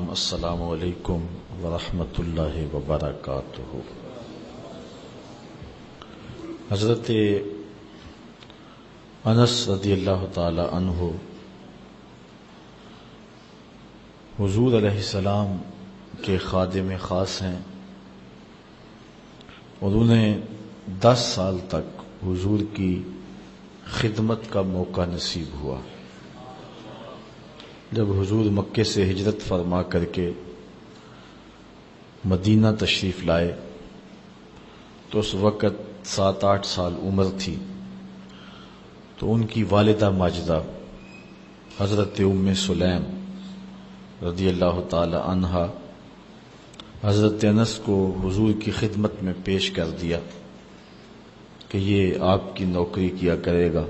السلام علیکم ورحمۃ اللہ وبرکاتہ۔ حضرت انس رضی اللہ تعالی عنہ حضور علیہ السلام کے خادم خاص ہیں اور انہیں 10 سال تک حضور کی خدمت کا موقع نصیب ہوا۔ جب حضور مکے سے ہجرت فرما کر کے مدینہ تشریف لائے تو اس وقت 7-8 سال عمر تھی، تو ان کی والدہ ماجدہ حضرت ام سلیم رضی اللہ تعالی عنہا حضرت انس کو حضور کی خدمت میں پیش کر دیا کہ یہ آپ کی نوکری کیا کرے گا۔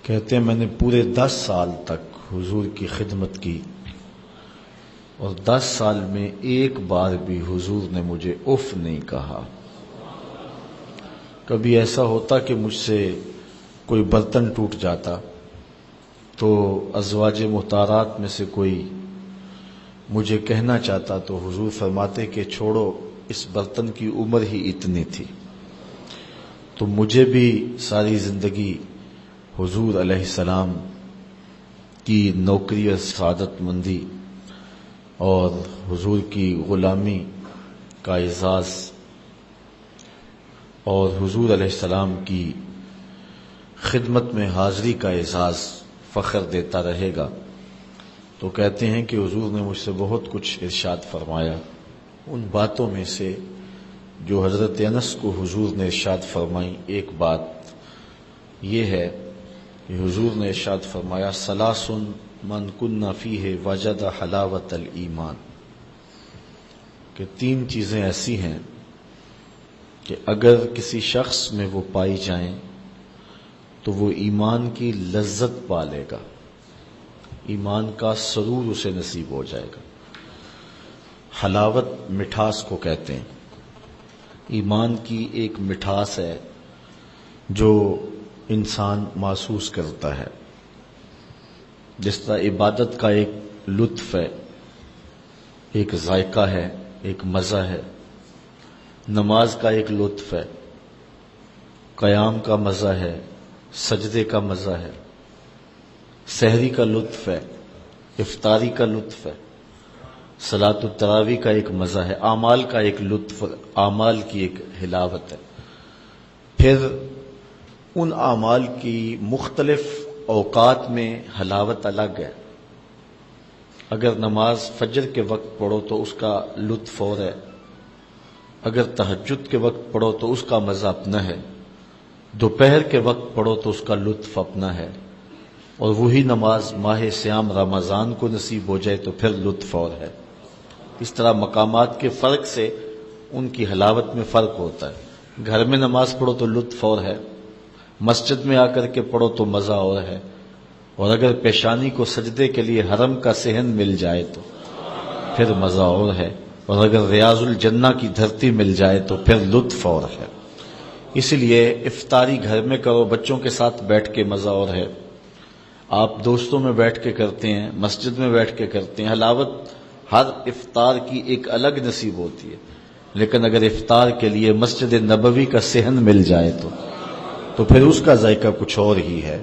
کہتے ہیں میں نے پورے 10 سال تک حضور کی خدمت کی اور 10 سال میں ایک بار بھی حضور نے مجھے اف نہیں کہا۔ کبھی ایسا ہوتا کہ مجھ سے کوئی برتن ٹوٹ جاتا تو ازواج مطہرات میں سے کوئی مجھے کہنا چاہتا تو حضور فرماتے کہ چھوڑو، اس برتن کی عمر ہی اتنی تھی۔ تو مجھے بھی ساری زندگی حضور علیہ السلام کی نوکری اور سعادت مندی اور حضور کی غلامی کا اعزاز اور حضور علیہ السلام کی خدمت میں حاضری کا اعزاز فخر دیتا رہے گا۔ تو کہتے ہیں کہ حضور نے مجھ سے بہت کچھ ارشاد فرمایا۔ ان باتوں میں سے جو حضرت انس کو حضور نے ارشاد فرمائی، ایک بات یہ ہے کہ حضور نے ارشاد فرمایا ثلاث من کن فیہ وجد حلاوت الایمان، کہ 3 چیزیں ایسی ہیں کہ اگر کسی شخص میں وہ پائی جائیں تو وہ ایمان کی لذت پا لے گا، ایمان کا سرور اسے نصیب ہو جائے گا۔ حلاوت مٹھاس کو کہتے ہیں، ایمان کی ایک مٹھاس ہے جو انسان محسوس کرتا ہے۔ جس طرح عبادت کا ایک لطف ہے، ایک ذائقہ ہے، ایک مزہ ہے، نماز کا ایک لطف ہے، قیام کا مزہ ہے، سجدے کا مزہ ہے، سحری کا لطف ہے، افطاری کا لطف ہے، صلاۃ التراویح کا ایک مزہ ہے، اعمال کا ایک لطف، اعمال کی ایک حلاوت ہے۔ پھر ان اعمال کی مختلف اوقات میں حلاوت الگ ہے۔ اگر نماز فجر کے وقت پڑھو تو اس کا لطف اور ہے، اگر تہجد کے وقت پڑھو تو اس کا مزہ اپنا ہے، دوپہر کے وقت پڑھو تو اس کا لطف اپنا ہے، اور وہی نماز ماہ صیام رمضان کو نصیب ہو جائے تو پھر لطف اور ہے۔ اس طرح مقامات کے فرق سے ان کی حلاوت میں فرق ہوتا ہے۔ گھر میں نماز پڑھو تو لطف اور ہے، مسجد میں آ کر کے پڑھو تو مزہ اور ہے، اور اگر پیشانی کو سجدے کے لیے حرم کا صحن مل جائے تو پھر مزہ اور ہے، اور اگر ریاض الجنہ کی دھرتی مل جائے تو پھر لطف اور ہے۔ اس لیے افطاری گھر میں کرو، بچوں کے ساتھ بیٹھ کے مزہ اور ہے، آپ دوستوں میں بیٹھ کے کرتے ہیں، مسجد میں بیٹھ کے کرتے ہیں، حلاوت ہر افطار کی ایک الگ نصیب ہوتی ہے۔ لیکن اگر افطار کے لیے مسجد نبوی کا صحن مل جائے تو پھر اس کا ذائقہ کچھ اور ہی ہے۔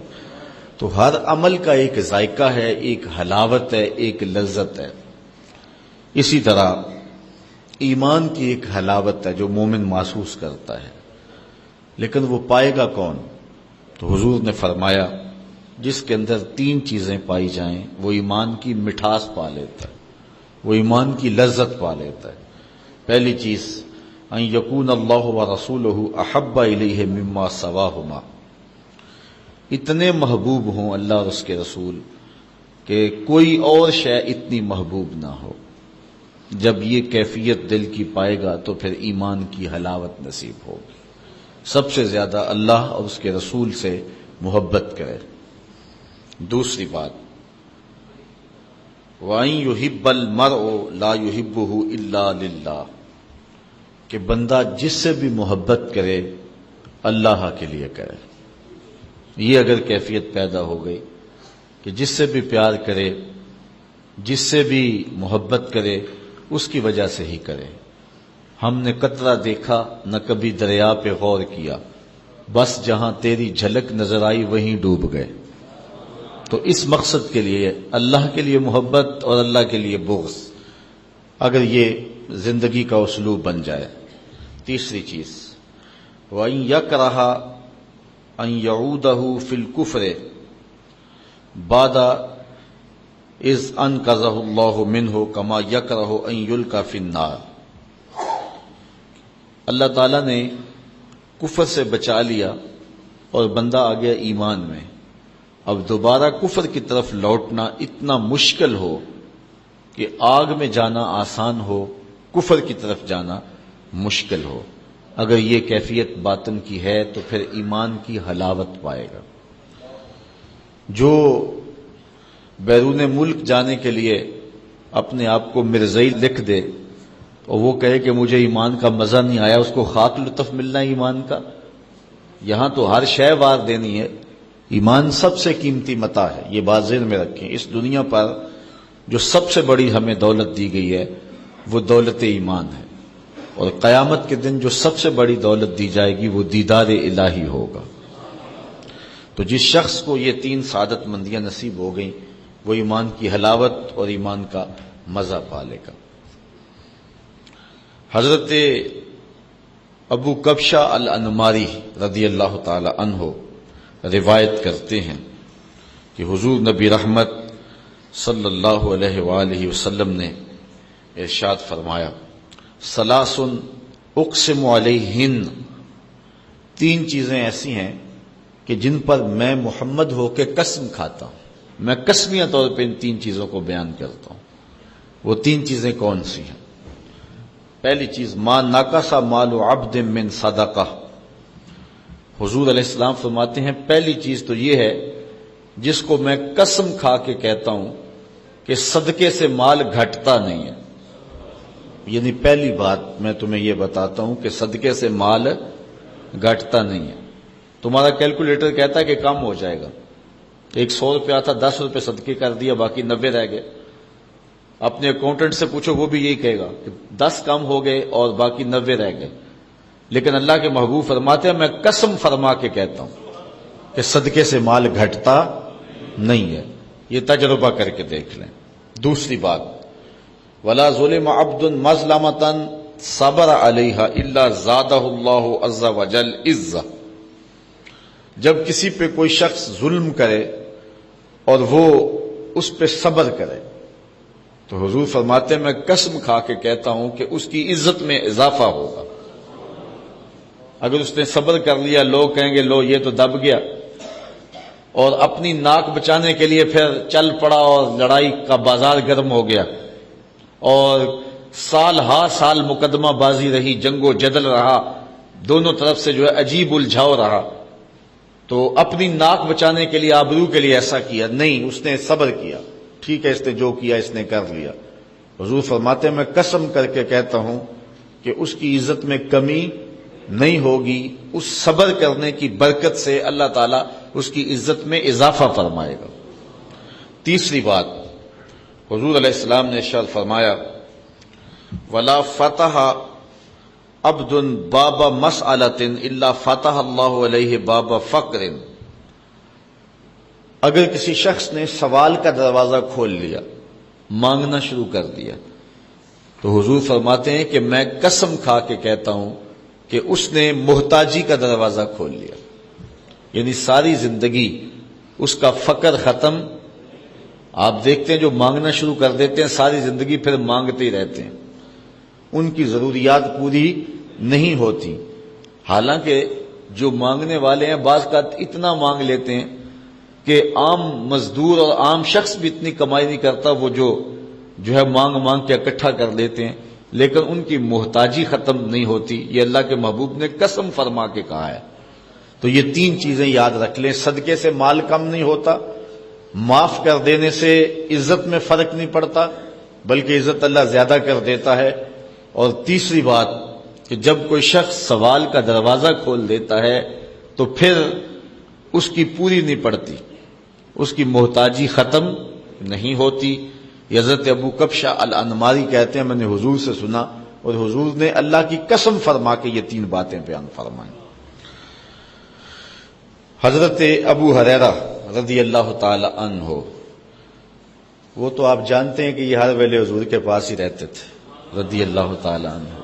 تو ہر عمل کا ایک ذائقہ ہے، ایک حلاوت ہے، ایک لذت ہے۔ اسی طرح ایمان کی ایک حلاوت ہے جو مومن محسوس کرتا ہے، لیکن وہ پائے گا کون؟ تو حضور نے فرمایا جس کے اندر 3 چیزیں پائی جائیں وہ ایمان کی مٹھاس پا لیتا ہے، وہ ایمان کی لذت پا لیتا ہے۔ پہلی چیز ان یکون اللہ ورسولہ احب الیہ مما سواہما، اتنے محبوب ہوں اللہ اور اس کے رسول کہ کوئی اور شے اتنی محبوب نہ ہو۔ جب یہ کیفیت دل کی پائے گا تو پھر ایمان کی حلاوت نصیب ہوگی۔ سب سے زیادہ اللہ اور اس کے رسول سے محبت کرے۔ دوسری بات وَأَن يُحِبَّ الْمَرْءُ لَا يُحِبُّهُ إِلَّا لِلَّهِ، کہ بندہ جس سے بھی محبت کرے اللہ کے لیے کرے۔ یہ اگر کیفیت پیدا ہو گئی کہ جس سے بھی پیار کرے جس سے بھی محبت کرے اس کی وجہ سے ہی کرے۔ ہم نے قطرہ دیکھا نہ کبھی دریا پہ غور کیا، بس جہاں تیری جھلک نظر آئی وہیں ڈوب گئے۔ تو اس مقصد کے لیے اللہ کے لیے محبت اور اللہ کے لیے بغض، اگر یہ زندگی کا اسلوب بن جائے۔ تیسری چیز، وَإِن يَكْرَهَ أَن يَعُودَهُ فِي الْكُفْرِ بَعْدَ إِذْ أَنْقَذَهُ اللَّهُ مِنْهُ كَمَا يَكْرَهُ أَن يُلْقَى فِي النَّارِ۔ اللہ تعالیٰ نے کفر سے بچا لیا اور بندہ آ گیا ایمان میں، اب دوبارہ کفر کی طرف لوٹنا اتنا مشکل ہو کہ آگ میں جانا آسان ہو، کفر کی طرف جانا مشکل ہو۔ اگر یہ کیفیت باطن کی ہے تو پھر ایمان کی حلاوت پائے گا۔ جو بیرون ملک جانے کے لیے اپنے آپ کو مرزئی لکھ دے اور وہ کہے کہ مجھے ایمان کا مزہ نہیں آیا، اس کو خاک لطف ملنا ہے ایمان کا؟ یہاں تو ہر شے وار دینی ہے، ایمان سب سے قیمتی متاع ہے، یہ بات ذہن میں رکھیں۔ اس دنیا پر جو سب سے بڑی ہمیں دولت دی گئی ہے وہ دولت ایمان ہے، اور قیامت کے دن جو سب سے بڑی دولت دی جائے گی وہ دیدار الہی ہوگا۔ تو جس شخص کو یہ تین سعادت مندیاں نصیب ہو گئیں وہ ایمان کی حلاوت اور ایمان کا مزہ پا لے گا۔ حضرت ابو کبشہ الانماری رضی اللہ تعالی عنہ روایت کرتے ہیں کہ حضور نبی رحمت صلی اللہ علیہ وآلہ وسلم نے ارشاد فرمایا، ثلاث اقسم علیہن، تین چیزیں ایسی ہیں کہ جن پر میں محمد ہو کے قسم کھاتا ہوں، میں قسمیہ طور پہ ان تین چیزوں کو بیان کرتا ہوں۔ وہ تین چیزیں کون سی ہیں؟ پہلی چیز، ما نقص مال عبد من صدقہ۔ حضور علیہ السلام فرماتے ہیں پہلی چیز تو یہ ہے جس کو میں قسم کھا کے کہتا ہوں کہ صدقے سے مال گھٹتا نہیں ہے۔ یعنی پہلی بات میں تمہیں یہ بتاتا ہوں کہ صدقے سے مال گھٹتا نہیں ہے۔ تمہارا کیلکولیٹر کہتا ہے کہ کم ہو جائے گا، 100 روپیہ تھا 10 روپے صدقے کر دیا، باقی 90 رہ گئے۔ اپنے اکاؤنٹنٹ سے پوچھو، وہ بھی یہی کہے گا کہ 10 کم ہو گئے اور باقی 90 رہ گئے۔ لیکن اللہ کے محبوب فرماتے ہیں میں قسم فرما کے کہتا ہوں کہ صدقے سے مال گھٹتا نہیں ہے۔ یہ تجربہ کر کے دیکھ لیں۔ دوسری بات، وَلَا ظُلِمَ عَبْدٌ مَظْلَمَةً صَبَرَ عَلَيْهَا إِلَّا زَادَهُ اللَّهُ عَزَّ وَجَلَّ عِزَّةً۔ جب کسی پہ کوئی شخص ظلم کرے اور وہ اس پہ صبر کرے تو حضور فرماتے ہیں میں قسم کھا کے کہتا ہوں کہ اس کی عزت میں اضافہ ہوگا۔ اگر اس نے صبر کر لیا، لوگ کہیں گے لو یہ تو دب گیا، اور اپنی ناک بچانے کے لیے پھر چل پڑا اور لڑائی کا بازار گرم ہو گیا، اور سال ہا سال مقدمہ بازی رہی، جنگ و جدل رہا، دونوں طرف سے جو ہے عجیب الجھاؤ رہا، تو اپنی ناک بچانے کے لیے، آبرو کے لیے ایسا کیا نہیں، اس نے صبر کیا، ٹھیک ہے اس نے جو کیا اس نے کر لیا۔ حضور فرماتے ہیں میں قسم کر کے کہتا ہوں کہ اس کی عزت میں کمی نہیں ہوگی، اس صبر کرنے کی برکت سے اللہ تعالیٰ اس کی عزت میں اضافہ فرمائے گا۔ تیسری بات، حضور علیہ السلام نے ارشاد فرمایا وَلَا فَتَحَ عَبْدٌ بَابَ مَسْأَلَةٍ إِلَّا فَتَحَ اللَّهُ عَلَيْهِ بَابَ فَقْرٍ۔ اگر کسی شخص نے سوال کا دروازہ کھول لیا، مانگنا شروع کر دیا، تو حضور فرماتے ہیں کہ میں قسم کھا کے کہتا ہوں کہ اس نے محتاجی کا دروازہ کھول لیا، یعنی ساری زندگی اس کا فقر ختم۔ آپ دیکھتے ہیں جو مانگنا شروع کر دیتے ہیں ساری زندگی پھر مانگتے ہی رہتے ہیں، ان کی ضروریات پوری نہیں ہوتی۔ حالانکہ جو مانگنے والے ہیں بعض کا اتنا مانگ لیتے ہیں کہ عام مزدور اور عام شخص بھی اتنی کمائی نہیں کرتا، وہ جو ہے مانگ کے اکٹھا کر لیتے ہیں، لیکن ان کی محتاجی ختم نہیں ہوتی۔ یہ اللہ کے محبوب نے قسم فرما کے کہا ہے۔ تو یہ تین چیزیں یاد رکھ لیں، صدقے سے مال کم نہیں ہوتا، معاف کر دینے سے عزت میں فرق نہیں پڑتا بلکہ عزت اللہ زیادہ کر دیتا ہے، اور تیسری بات کہ جب کوئی شخص سوال کا دروازہ کھول دیتا ہے تو پھر اس کی پوری نہیں پڑتی، اس کی محتاجی ختم نہیں ہوتی۔ یہ حضرت ابو کبشہ الانماری کہتے ہیں میں نے حضور سے سنا اور حضور نے اللہ کی قسم فرما کے یہ 3 باتیں بیان فرمائیں۔ حضرت ابو ہریرہ رضی اللہ تعالی عنہ، وہ تو آپ جانتے ہیں کہ یہ ہر ویلے حضور کے پاس ہی رہتے تھے رضی اللہ تعالی عنہ،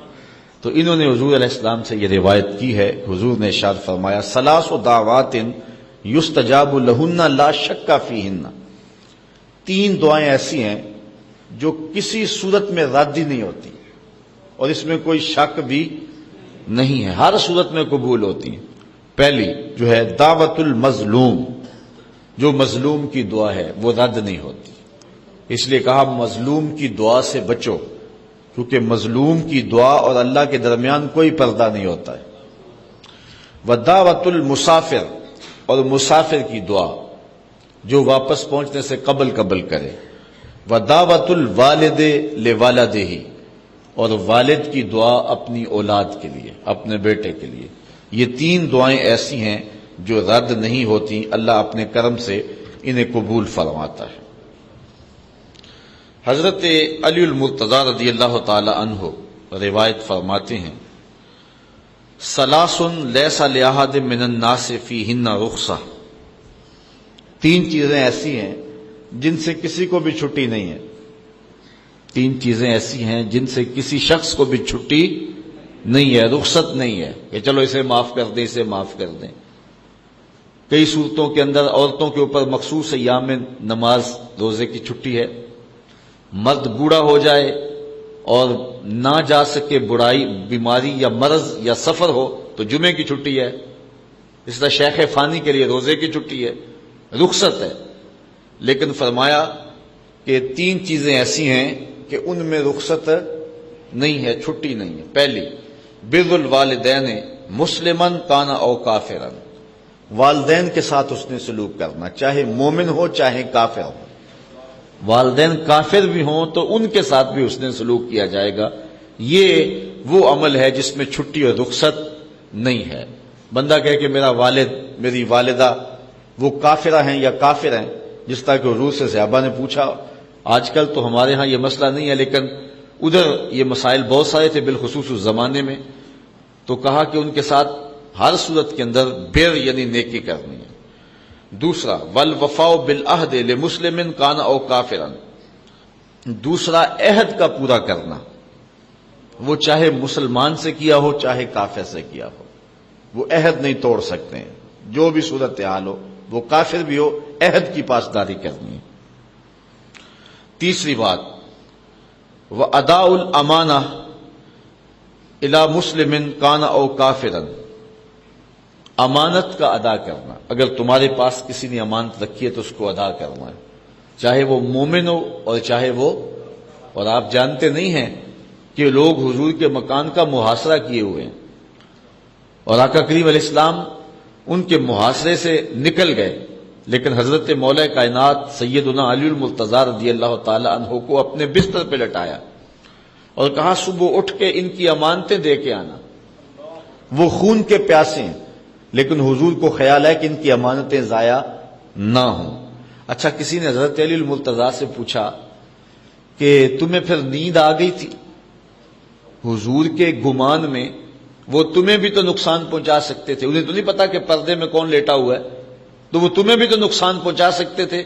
تو انہوں نے حضور علیہ السلام سے یہ روایت کی ہے، حضور نے ارشاد فرمایا ثلاث دعوات یستجاب لہن لا شک فیہن، 3 دعائیں ایسی ہیں جو کسی صورت میں رد ہی نہیں ہوتی اور اس میں کوئی شک بھی نہیں ہے، ہر صورت میں قبول ہوتی ہیں۔ پہلی جو ہے دعوت المظلوم، جو مظلوم کی دعا ہے وہ رد نہیں ہوتی، اس لیے کہا مظلوم کی دعا سے بچو، کیونکہ مظلوم کی دعا اور اللہ کے درمیان کوئی پردہ نہیں ہوتا ہے۔ ودعوت المسافر، اور مسافر کی دعا جو واپس پہنچنے سے قبل کرے۔ ودعوت الوالد لولدہ، اور والد کی دعا اپنی اولاد کے لیے، اپنے بیٹے کے لیے۔ یہ 3 دعائیں ایسی ہیں جو رد نہیں ہوتی، اللہ اپنے کرم سے انہیں قبول فرماتا ہے۔ حضرت علی المرتضی رضی اللہ تعالی عنہ روایت فرماتے ہیں ثلاث لیس لأحد من الناس فیہن رخصہ، 3 چیزیں ایسی ہیں جن سے کسی کو بھی چھٹی نہیں ہے، 3 چیزیں ایسی ہیں جن سے کسی شخص کو بھی چھٹی نہیں ہے، رخصت نہیں ہے کہ چلو اسے معاف کر دیں، اسے معاف کر دیں۔ کئی صورتوں کے اندر عورتوں کے اوپر مخصوص ایام میں نماز روزے کی چھٹی ہے، مرد بوڑھا ہو جائے اور نہ جا سکے، بڑائی، بیماری یا مرض یا سفر ہو تو جمعے کی چھٹی ہے، اس طرح شیخ فانی کے لیے روزے کی چھٹی ہے، رخصت ہے۔ لیکن فرمایا کہ 3 چیزیں ایسی ہیں کہ ان میں رخصت نہیں ہے، چھٹی نہیں ہے۔ پہلی بر الوالدین مسلمن کان او کافرن، والدین کے ساتھ اس نے سلوک کرنا، چاہے مومن ہو چاہے کافر ہو، والدین کافر بھی ہوں تو ان کے ساتھ بھی اس نے سلوک کیا جائے گا۔ یہ وہ عمل ہے جس میں چھٹی اور رخصت نہیں ہے۔ بندہ کہے کہ میرا والد میری والدہ وہ کافرہ ہیں یا کافر ہیں، جس طرح کہ حضور سے صحابہ نے پوچھا، آج کل تو ہمارے ہاں یہ مسئلہ نہیں ہے لیکن ادھر یہ مسائل بہت سارے تھے بالخصوص اس زمانے میں، تو کہا کہ ان کے ساتھ ہر صورت کے اندر بر یعنی نیکی کرنی ہے۔ دوسرا والوفاء بالعہد لمسلم کان او کافرا، دوسرا عہد کا پورا کرنا، وہ چاہے مسلمان سے کیا ہو چاہے کافر سے کیا ہو، وہ عہد نہیں توڑ سکتے ہیں، جو بھی صورتحال ہو، وہ کافر بھی ہو، عہد کی پاسداری کرنی ہے۔ تیسری بات وَأَدَاءُ الْأَمَانَةِ إِلَى مُسْلِمٍ كَانَ أَوْ كَافِرًا، امانت کا ادا کرنا، اگر تمہارے پاس کسی نے امانت رکھی ہے تو اس کو ادا کرنا ہے، چاہے وہ مومن ہو اور چاہے وہ، اور آپ جانتے نہیں ہیں کہ لوگ حضور کے مکان کا محاصرہ کیے ہوئے ہیں اور آقا کریم علیہ السلام ان کے محاصرے سے نکل گئے، لیکن حضرت مولا کائنات سیدنا علی المرتضی رضی اللہ تعالی عنہ کو اپنے بستر پہ لٹایا اور کہا صبح اٹھ کے ان کی امانتیں دے کے آنا، وہ خون کے پیاسے ہیں لیکن حضور کو خیال ہے کہ ان کی امانتیں ضائع نہ ہوں۔ اچھا، کسی نے حضرت علی المرتضی سے پوچھا کہ تمہیں پھر نیند آ گئی تھی؟ حضور کے گمان میں وہ تمہیں بھی تو نقصان پہنچا سکتے تھے، انہیں تو نہیں پتا کہ پردے میں کون لیٹا ہوا ہے، تو وہ تمہیں بھی تو نقصان پہنچا سکتے تھے،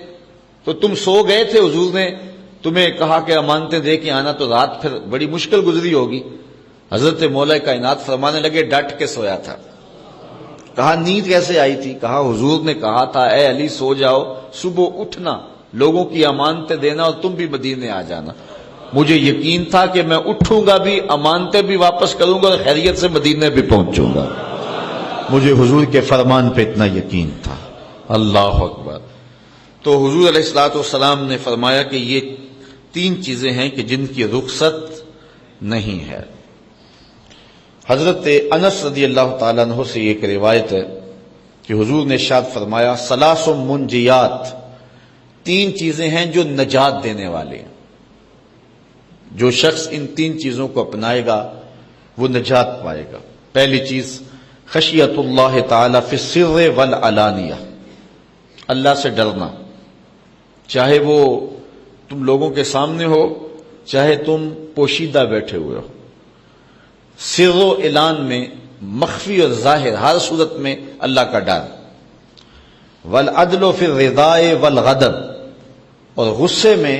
تو تم سو گئے تھے، حضور نے تمہیں کہا کہ امانتیں دے کے آنا، تو رات پھر بڑی مشکل گزری ہوگی۔ حضرت مولا کائنات فرمانے لگے ڈٹ کے سویا تھا۔ کہا نیند کیسے آئی تھی؟ کہا حضور نے کہا تھا اے علی سو جاؤ، صبح اٹھنا، لوگوں کی امانتیں دینا اور تم بھی مدینے آ جانا۔ مجھے یقین تھا کہ میں اٹھوں گا بھی، امانتیں بھی واپس کروں گا اور خیریت سے مدینے بھی پہنچوں گا، مجھے حضور کے فرمان پہ اتنا یقین تھا۔ اللہ اکبر۔ تو حضور علیہ الصلوۃ والسلام نے فرمایا کہ یہ 3 چیزیں ہیں کہ جن کی رخصت نہیں ہے۔ حضرت انس رضی اللہ تعالیٰ عنہ سے ایک روایت ہے کہ حضور نے ارشاد فرمایا ثلاث منجیات، 3 چیزیں ہیں جو نجات دینے والے ہیں، جو شخص ان 3 چیزوں کو اپنائے گا وہ نجات پائے گا۔ پہلی چیز خشیت اللہ تعالی فی السر والعلانیہ، اللہ سے ڈرنا، چاہے وہ تم لوگوں کے سامنے ہو چاہے تم پوشیدہ بیٹھے ہوئے ہو، سر و اعلان میں، مخفی اور ظاہر، ہر صورت میں اللہ کا ڈر۔ والعدل فی الرضاء والغضب، اور غصے میں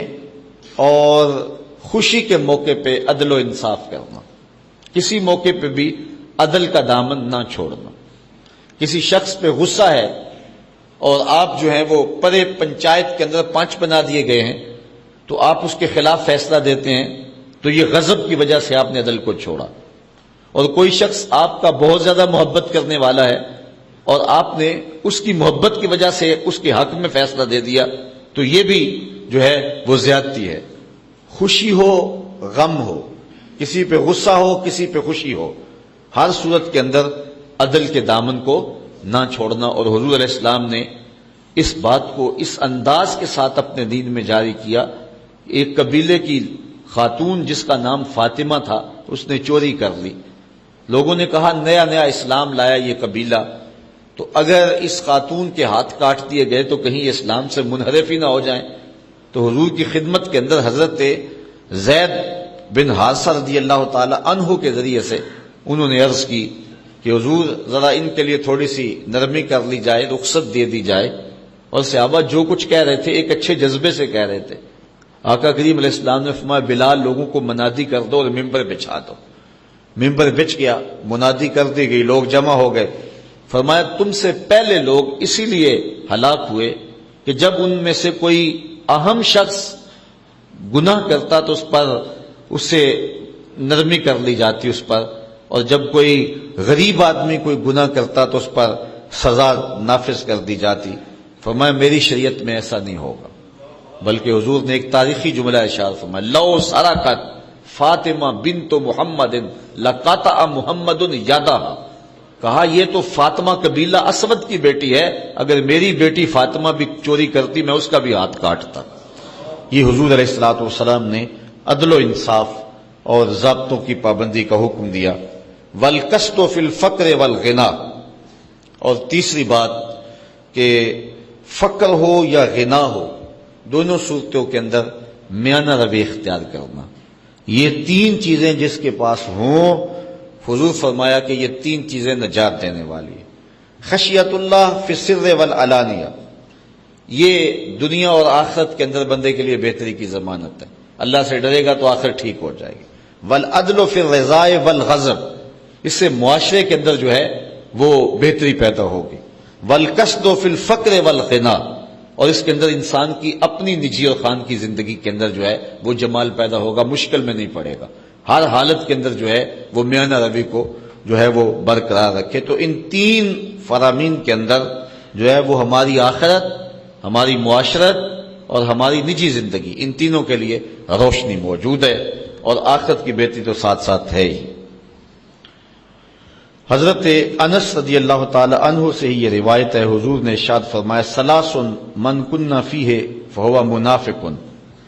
اور خوشی کے موقع پہ عدل و انصاف کرنا، کسی موقع پہ بھی عدل کا دامن نہ چھوڑنا۔ کسی شخص پہ غصہ ہے اور آپ جو ہیں وہ پرے پنچایت کے اندر 5 بنا دیے گئے ہیں تو آپ اس کے خلاف فیصلہ دیتے ہیں تو یہ غضب کی وجہ سے آپ نے عدل کو چھوڑا۔ اور کوئی شخص آپ کا بہت زیادہ محبت کرنے والا ہے اور آپ نے اس کی محبت کی وجہ سے اس کے حق میں فیصلہ دے دیا تو یہ بھی جو ہے وہ زیادتی ہے۔ خوشی ہو غم ہو، کسی پہ غصہ ہو کسی پہ خوشی ہو، ہر صورت کے اندر عدل کے دامن کو نہ چھوڑنا۔ اور حضور علیہ السلام نے اس بات کو اس انداز کے ساتھ اپنے دین میں جاری کیا۔ ایک قبیلے کی خاتون جس کا نام فاطمہ تھا، اس نے چوری کر لی۔ لوگوں نے کہا نیا نیا اسلام لایا یہ قبیلہ، تو اگر اس خاتون کے ہاتھ کاٹ دیے گئے تو کہیں یہ اسلام سے منحرف ہی نہ ہو جائیں۔ تو حضور کی خدمت کے اندر حضرت زید بن حارثہ رضی اللہ تعالی عنہ کے ذریعے سے انہوں نے عرض کی کہ حضور ذرا ان کے لیے تھوڑی سی نرمی کر لی جائے، رخصت دے دی جائے۔ اور صحابہ جو کچھ کہہ رہے تھے ایک اچھے جذبے سے کہہ رہے تھے۔ آقا کریم علیہ السلام نے فرمایا بلال لوگوں کو منادی کر دو اور ممبر بچھا دو۔ ممبر بچ گیا، منادی کر دی گئی، لوگ جمع ہو گئے۔ فرمایا تم سے پہلے لوگ اسی لیے ہلاک ہوئے کہ جب ان میں سے کوئی اہم شخص گناہ کرتا تو اس سے نرمی کر لی جاتی اس پر، اور جب کوئی غریب آدمی کوئی گناہ کرتا تو اس پر سزا نافذ کر دی جاتی۔ فرمایا میری شریعت میں ایسا نہیں ہوگا، بلکہ حضور نے ایک تاریخی جملہ ارشاد فرمایا لو سرقت فاطمہ بنت محمد لقطع محمد یدہ، کہا یہ تو فاطمہ قبیلہ اسود کی بیٹی ہے، اگر میری بیٹی فاطمہ بھی چوری کرتی میں اس کا بھی ہاتھ کاٹتا۔ یہ حضور علیہ الصلوۃ والسلام نے عدل و انصاف اور ضابطوں کی پابندی کا حکم دیا۔ والقسط فی الفقر والغنا، اور تیسری بات کہ فقر ہو یا غنا ہو دونوں صورتوں کے اندر میانہ روی اختیار کرنا۔ یہ 3 چیزیں جس کے پاس ہوں، حضور فرمایا کہ یہ 3 چیزیں نجات دینے والی ہیں۔ خشیت اللہ فی السر والعلانیہ، یہ دنیا اور آخرت کے اندر بندے کے لیے بہتری کی ضمانت ہے، اللہ سے ڈرے گا تو آخرت ٹھیک ہو جائے گی۔ والعدل فی الرضاء والغضب، اس سے معاشرے کے اندر جو ہے وہ بہتری پیدا ہوگی۔ والقصد فی الفقر والغنا، اور اس کے اندر انسان کی اپنی نجی اور خان کی زندگی کے اندر جو ہے وہ جمال پیدا ہوگا، مشکل میں نہیں پڑے گا، ہر حالت کے اندر جو ہے وہ میانہ روی کو جو ہے وہ برقرار رکھے۔ تو ان 3 فرامین کے اندر جو ہے وہ ہماری آخرت، ہماری معاشرت اور ہماری نجی زندگی، ان تینوں کے لیے روشنی موجود ہے، اور آخرت کی بہتری تو ساتھ ساتھ ہے ہی۔ حضرت انس رضی اللہ تعالی عنہ سے ہی یہ روایت ہے، حضور نے ارشاد فرمایا ثلاث من کن فیہ فہو منافق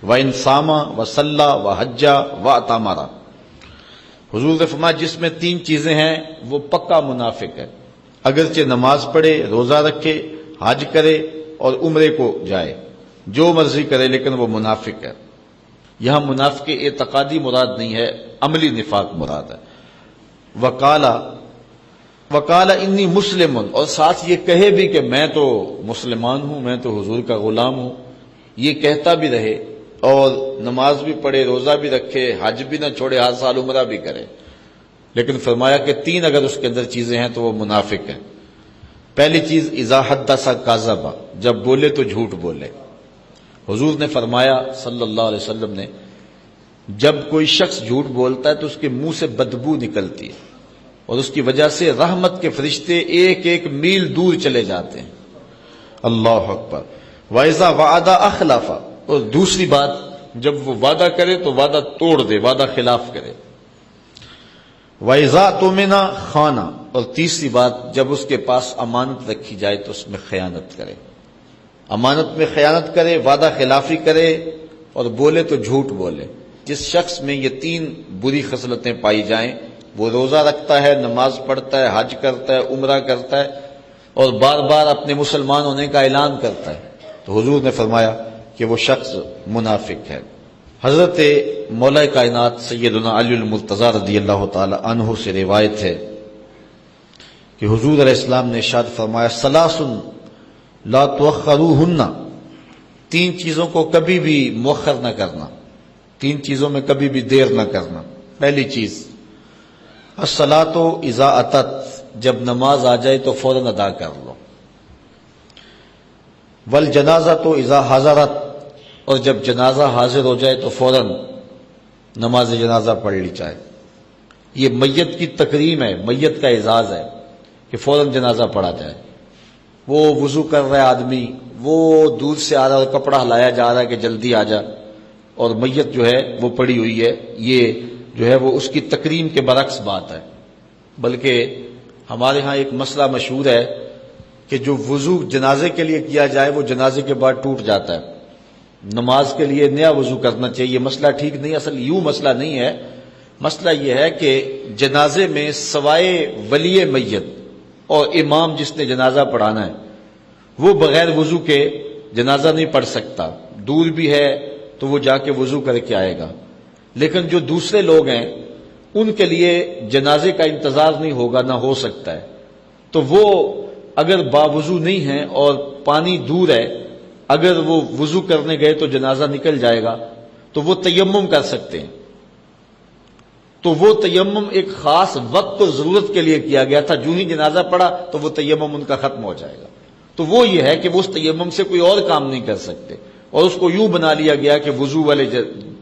وان صام وصلی وحج واعتمر۔ حضور نے فرمایا جس میں 3 چیزیں ہیں وہ پکا منافق ہے، اگرچہ نماز پڑھے، روزہ رکھے، حج کرے اور عمرے کو جائے، جو مرضی کرے، لیکن وہ منافق ہے۔ یہاں منافق اعتقادی مراد نہیں ہے، عملی نفاق مراد ہے۔ وقال انی مسلم، اور ساتھ یہ کہے بھی کہ میں تو مسلمان ہوں، میں تو حضور کا غلام ہوں، یہ کہتا بھی رہے اور نماز بھی پڑھے، روزہ بھی رکھے، حج بھی نہ چھوڑے، ہر سال عمرہ بھی کرے، لیکن فرمایا کہ 3 اگر اس کے اندر چیزیں ہیں تو وہ منافق ہے۔ پہلی چیز اذا حدث کذب، جب بولے تو جھوٹ بولے۔ حضور نے فرمایا صلی اللہ علیہ وسلم نے جب کوئی شخص جھوٹ بولتا ہے تو اس کے منہ سے بدبو نکلتی ہے اور اس کی وجہ سے رحمت کے فرشتے 1 میل دور چلے جاتے ہیں۔ اللہ اکبر۔ وَإِذَا وَعَدَ أَخْلَفَ، اور دوسری بات جب وہ وعدہ کرے تو وعدہ توڑ دے، وعدہ خلاف کرے۔ وَإِذَا اؤْتُمِنَ خَانَ، اور تیسری بات جب اس کے پاس امانت رکھی جائے تو اس میں خیانت کرے، امانت میں خیانت کرے، وعدہ خلافی کرے اور بولے تو جھوٹ بولے۔ جس شخص میں یہ 3 بری خصلتیں پائی جائیں، وہ روزہ رکھتا ہے، نماز پڑھتا ہے، حج کرتا ہے، عمرہ کرتا ہے اور بار بار اپنے مسلمان ہونے کا اعلان کرتا ہے، تو حضور نے فرمایا کہ وہ شخص منافق ہے۔ حضرت مولا کائنات سیدنا علی المرتضیٰ رضی اللہ تعالی عنہ سے روایت ہے کہ حضور علیہ السلام نے ارشاد فرمایا ثلاث لا تؤخروہن، تین چیزوں کو کبھی بھی مؤخر نہ کرنا، تین چیزوں میں کبھی بھی دیر نہ کرنا۔ پہلی چیز الصلاۃ اذا اتت، جب نماز آ جائے تو فوراً ادا کر لو۔ والجنازۃ اذا حضرت، اور جب جنازہ حاضر ہو جائے تو فوراً نماز جنازہ پڑھ لی جائے۔ یہ میت کی تکریم ہے، میت کا اعزاز ہے کہ فوراً جنازہ پڑھا جائے۔ وہ وضو کر رہا ہے آدمی، وہ دور سے آ رہا ہے اور کپڑا ہلایا جا رہا ہے کہ جلدی آ جا، اور میت جو ہے وہ پڑی ہوئی ہے، یہ جو ہے وہ اس کی تکریم کے برعکس بات ہے۔ بلکہ ہمارے ہاں ایک مسئلہ مشہور ہے کہ جو وضو جنازے کے لیے کیا جائے وہ جنازے کے بعد ٹوٹ جاتا ہے، نماز کے لیے نیا وضو کرنا چاہیے۔ یہ مسئلہ ٹھیک نہیں، اصل یوں مسئلہ نہیں ہے۔ مسئلہ یہ ہے کہ جنازے میں سوائے ولی میت اور امام جس نے جنازہ پڑھانا ہے، وہ بغیر وضو کے جنازہ نہیں پڑھ سکتا۔ دور بھی ہے تو وہ جا کے وضو کر کے آئے گا، لیکن جو دوسرے لوگ ہیں ان کے لیے جنازے کا انتظار نہیں ہوگا، نہ ہو سکتا ہے، تو وہ اگر باوضو نہیں ہیں اور پانی دور ہے، اگر وہ وضو کرنے گئے تو جنازہ نکل جائے گا تو وہ تیمم کر سکتے ہیں۔ تو وہ تیمم ایک خاص وقت اور ضرورت کے لیے کیا گیا تھا، جو ہی جنازہ پڑا تو وہ تیمم ان کا ختم ہو جائے گا۔ تو وہ یہ ہے کہ وہ اس تیمم سے کوئی اور کام نہیں کر سکتے، اور اس کو یوں بنا لیا گیا کہ وضو والے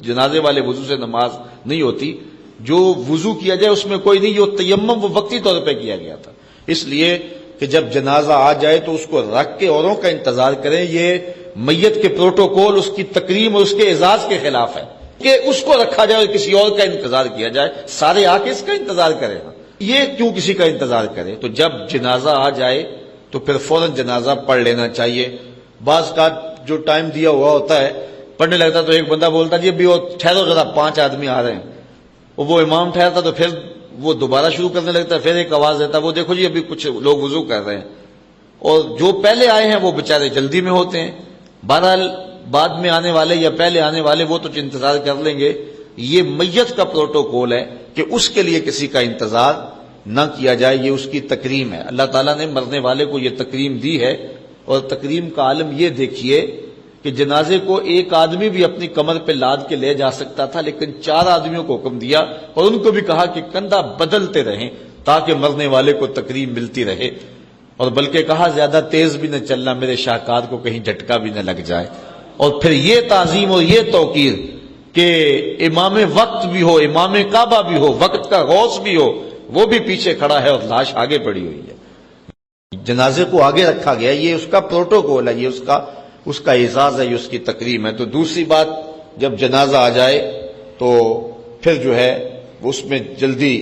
جنازے والے وضو سے نماز نہیں ہوتی، جو وضو کیا جائے اس میں کوئی نہیں، جو تیمم وہ وقتی طور پہ کیا گیا تھا۔ اس لیے کہ جب جنازہ آ جائے تو اس کو رکھ کے اوروں کا انتظار کریں، یہ میت کے پروٹوکول، اس کی تکریم اور اس کے اعزاز کے خلاف ہے کہ اس کو رکھا جائے اور کسی اور کا انتظار کیا جائے، سارے آ کے اس کا انتظار کریں، یہ کیوں کسی کا انتظار کرے؟ تو جب جنازہ آ جائے تو پھر فوراً جنازہ پڑھ لینا چاہیے۔ بعض کا جو ٹائم دیا ہوا ہوتا ہے پڑھنے لگتا تو ایک بندہ بولتا جی ابھی وہ ٹھہرو ذرا 5 آدمی آ رہے ہیں، اور وہ امام ٹھہرتا تو پھر وہ دوبارہ شروع کرنے لگتا ہے، پھر ایک آواز دیتا وہ دیکھو جی ابھی کچھ لوگ وضو کر رہے ہیں، اور جو پہلے آئے ہیں وہ بےچارے جلدی میں ہوتے ہیں۔ بہرحال بعد میں آنے والے یا پہلے آنے والے وہ تو انتظار کر لیں گے۔ یہ میت کا پروٹوکول ہے کہ اس کے لیے کسی کا انتظار نہ کیا جائے، یہ اس کی تکریم ہے۔ اللہ تعالیٰ نے مرنے والے کو یہ تکریم دی ہے، اور تکریم کا عالم یہ دیکھیے کہ جنازے کو ایک آدمی بھی اپنی کمر پہ لاد کے لے جا سکتا تھا، لیکن 4 آدمیوں کو حکم دیا اور ان کو بھی کہا کہ کندھا بدلتے رہیں تاکہ مرنے والے کو تکریم ملتی رہے، اور بلکہ کہا زیادہ تیز بھی نہ چلنا، میرے شاہکار کو کہیں جھٹکا بھی نہ لگ جائے۔ اور پھر یہ تعظیم اور یہ توقیر کہ امام وقت بھی ہو، امام کعبہ بھی ہو، وقت کا غوث بھی ہو، وہ بھی پیچھے کھڑا ہے اور لاش آگے پڑی ہوئی ہے، جنازے کو آگے رکھا گیا، یہ اس کا پروٹوکول ہے، یہ اس کا اعزاز ہے، یہ اس کی تکریم ہے۔ تو دوسری بات، جب جنازہ آ جائے تو پھر جو ہے اس میں جلدی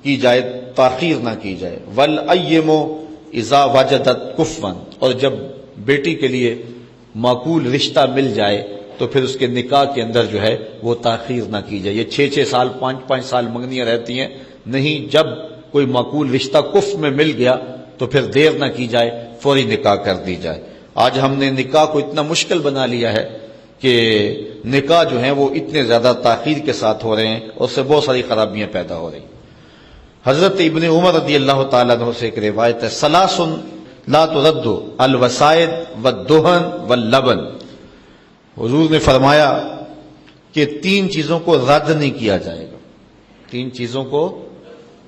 کی جائے، تاخیر نہ کی جائے۔ وَالْأَيِّمُ اذا وجدت کفوا، اور جب بیٹی کے لیے معقول رشتہ مل جائے تو پھر اس کے نکاح کے اندر جو ہے وہ تاخیر نہ کی جائے۔ یہ 6 سال 5 سال منگنیاں رہتی ہیں، نہیں، جب کوئی معقول رشتہ کف میں مل گیا تو پھر دیر نہ کی جائے، فوری نکاح کر دی جائے۔ آج ہم نے نکاح کو اتنا مشکل بنا لیا ہے کہ نکاح جو ہیں وہ اتنے زیادہ تاخیر کے ساتھ ہو رہے ہیں، اور اس سے بہت ساری خرابیاں پیدا ہو رہی ہیں۔ حضرت ابن عمر رضی اللہ تعالیٰ عنہ سے ایک روایت ہے، ثلاث لا ترد الوسائد والدہن واللبن، حضور نے فرمایا کہ 3 چیزوں کو رد نہیں کیا جائے گا، 3 چیزوں کو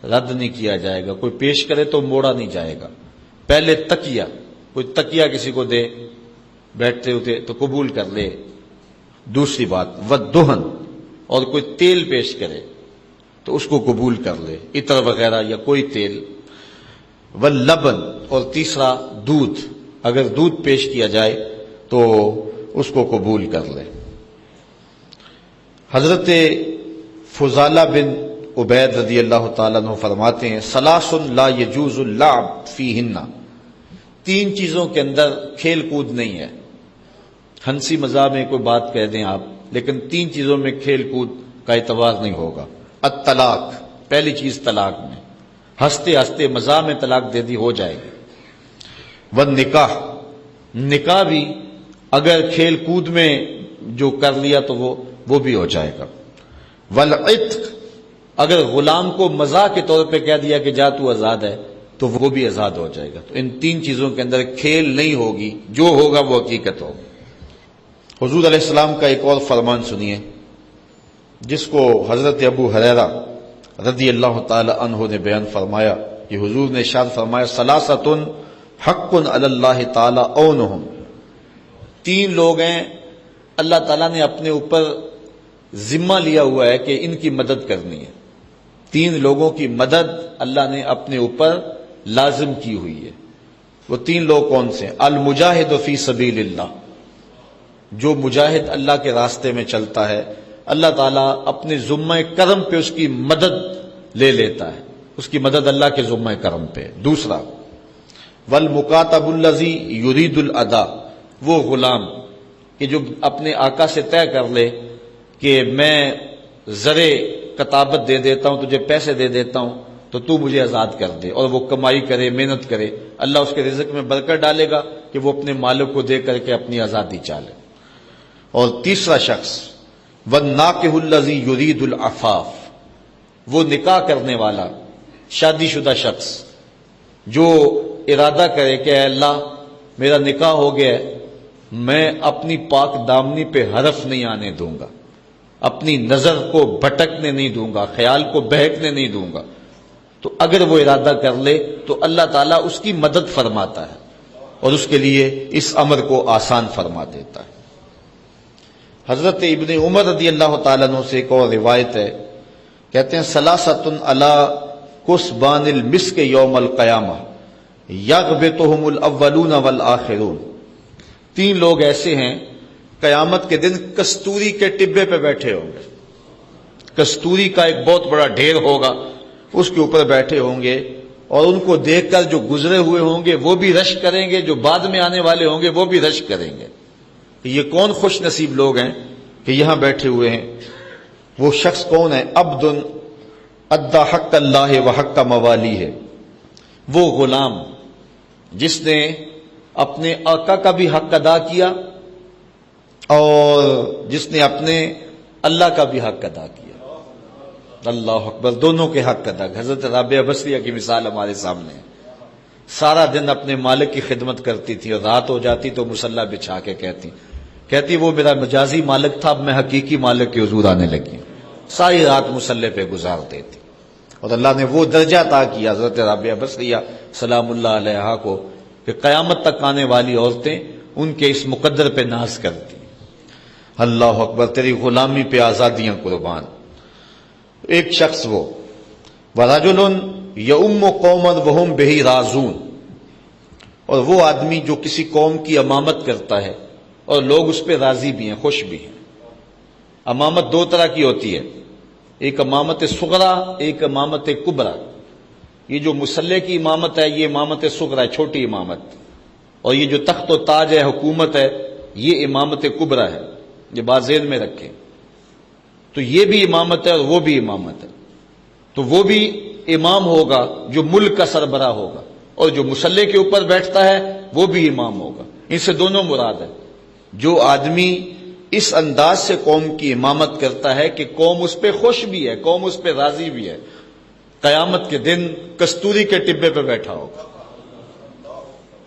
رد نہیں کیا جائے گا، کوئی پیش کرے تو موڑا نہیں جائے گا۔ پہلے تکیہ، کوئی تکیہ کسی کو دے بیٹھتے ہوتے تو قبول کر لے۔ دوسری بات والدہن، اور کوئی تیل پیش کرے تو اس کو قبول کر لے، عطر وغیرہ یا کوئی تیل۔ واللبن، اور تیسرا دودھ، اگر دودھ پیش کیا جائے تو اس کو قبول کر لے۔ حضرت فضالہ بن عبید رضی اللہ تعالیٰ عنہ فرماتے ہیں، ثلاث لا یجوز اللعب فیہن، 3 چیزوں کے اندر کھیل کود نہیں ہے۔ ہنسی مزاح میں کوئی بات کہہ دیں آپ، لیکن 3 چیزوں میں کھیل کود کا اعتبار نہیں ہوگا۔ الطلاق، پہلی چیز طلاق میں، ہنستے ہنستے مزاح میں طلاق دے دی ہو جائے گی۔ والنکاح، نکاح بھی اگر کھیل کود میں جو کر لیا تو وہ بھی ہو جائے گا۔ والعتق، اگر غلام کو مزاح کے طور پہ کہہ دیا کہ جا تو آزاد ہے تو وہ بھی آزاد ہو جائے گا۔ تو ان تین چیزوں کے اندر کھیل نہیں ہوگی، جو ہوگا وہ حقیقت ہوگی۔ حضور علیہ السلام کا ایک اور فرمان سنیے جس کو حضرت ابو ہریرہ رضی اللہ تعالی عنہ نے بیان فرمایا کہ حضور نے ارشاد فرمایا ثلاثۃ حق علی اللہ تعالی اونہم، تین لوگ ہیں اللہ تعالیٰ نے اپنے اوپر ذمہ لیا ہوا ہے کہ ان کی مدد کرنی ہے۔ تین لوگوں کی مدد اللہ نے اپنے اوپر لازم کی ہوئی ہے۔ وہ تین لوگ کون سے ہیں؟ المجاہد فی سبیل اللہ، جو مجاہد اللہ کے راستے میں چلتا ہے اللہ تعالیٰ اپنے ذمہ کرم پہ اس کی مدد لے لیتا ہے، اس کی مدد اللہ کے ذمہ کرم پہ۔ دوسرا والمکاتب الذی یرید الادا، وہ غلام کہ جو اپنے آقا سے طے کر لے کہ میں زرے کتابت دے دیتا ہوں، تجھے پیسے دے دیتا ہوں تو تو مجھے آزاد کر دے، اور وہ کمائی کرے، محنت کرے، اللہ اس کے رزق میں برکت ڈالے گا کہ وہ اپنے مالک کو دے کر کے اپنی آزادی چالے۔ اور تیسرا شخص والناکح الذی یرید العفاف، وہ نکاح کرنے والا شادی شدہ شخص جو ارادہ کرے کہ اے اللہ میرا نکاح ہو گیا ہے، میں اپنی پاک دامنی پہ حرف نہیں آنے دوں گا، اپنی نظر کو بھٹکنے نہیں دوں گا، خیال کو بہکنے نہیں دوں گا، تو اگر وہ ارادہ کر لے تو اللہ تعالیٰ اس کی مدد فرماتا ہے اور اس کے لیے اس امر کو آسان فرما دیتا ہے۔ حضرت ابن عمر رضی اللہ تعالیٰ عنہ سے ایک اور روایت ہے، کہتے ہیں ثلاثۃ علی کسبان المسک یوم القیامہ یغبطہم الاولون والآخرون، تین لوگ ایسے ہیں قیامت کے دن کستوری کے ٹبے پہ بیٹھے ہوں گے، کستوری کا ایک بہت بڑا ڈھیر ہوگا، اس کے اوپر بیٹھے ہوں گے، اور ان کو دیکھ کر جو گزرے ہوئے ہوں گے وہ بھی رشک کریں گے، جو بعد میں آنے والے ہوں گے وہ بھی رشک کریں گے۔ یہ کون خوش نصیب لوگ ہیں کہ یہاں بیٹھے ہوئے ہیں؟ وہ شخص کون ہے؟ عبد ادى حق اللہ وحق موالی ہے، وہ غلام جس نے اپنے آقا کا بھی حق ادا کیا اور جس نے اپنے اللہ کا بھی حق ادا کیا۔ اللہ اکبر، دونوں کے حق ادا۔ حضرت رابعہ بصریہ کی مثال ہمارے سامنے ہے، سارا دن اپنے مالک کی خدمت کرتی تھی اور رات ہو جاتی تو مصلی بچھا کے کہتی وہ میرا مجازی مالک تھا، اب میں حقیقی مالک کے حضور آنے لگی، ساری رات مصلی پہ گزار دیتی، اور اللہ نے وہ درجہ عطا کیا حضرت رابعہ بصریہ سلام اللہ علیہا کو کہ قیامت تک آنے والی عورتیں ان کے اس مقدر پہ ناز کرتی۔ اللہ اکبر، تیری غلامی پہ آزادیاں قربان۔ ایک شخص وہ وَرَجُلٌ يَؤُمُّ قَوْمًا وَهُمْ بِهِ رَاضُونَ، اور وہ آدمی جو کسی قوم کی امامت کرتا ہے اور لوگ اس پہ راضی بھی ہیں، خوش بھی ہیں۔ امامت دو طرح کی ہوتی ہے، ایک امامت صغرا، ایک امامت کبرا۔ یہ جو مسلح کی امامت ہے یہ امامت صغرا ہے، چھوٹی امامت، اور یہ جو تخت و تاج ہے، حکومت ہے، یہ امامت کبرا ہے، یہ بات ذہن میں رکھیں۔ تو یہ بھی امامت ہے اور وہ بھی امامت ہے، تو وہ بھی امام ہوگا جو ملک کا سربراہ ہوگا، اور جو مسلح کے اوپر بیٹھتا ہے وہ بھی امام ہوگا۔ ان سے دونوں مراد ہے۔ جو آدمی اس انداز سے قوم کی امامت کرتا ہے کہ قوم اس پہ خوش بھی ہے، قوم اس پہ راضی بھی ہے، قیامت کے دن کستوری کے ٹبے پہ بیٹھا ہوگا،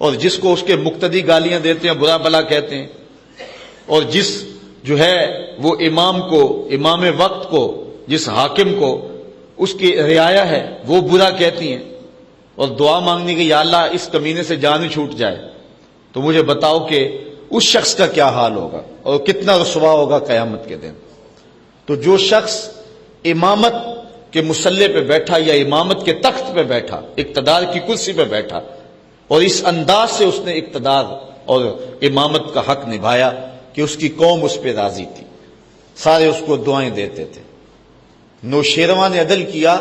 اور جس کو اس کے مقتدی گالیاں دیتے ہیں، برا بلا کہتے ہیں، اور جس جو ہے وہ امام کو، امام وقت کو، جس حاکم کو اس کی رعایا ہے وہ برا کہتی ہیں، اور دعا مانگنی کہ یا اللہ اس کمینے سے جان ہی چھوٹ جائے، تو مجھے بتاؤ کہ اس شخص کا کیا حال ہوگا اور کتنا رسوا ہوگا قیامت کے دن۔ تو جو شخص امامت کے مسلح پہ بیٹھا یا امامت کے تخت پہ بیٹھا، اقتدار کی کرسی پہ بیٹھا، اور اس انداز سے اس نے اقتدار اور امامت کا حق نبھایا کہ اس کی قوم اس پہ راضی تھی، سارے اس کو دعائیں دیتے تھے۔ نوشیروان نے عدل کیا،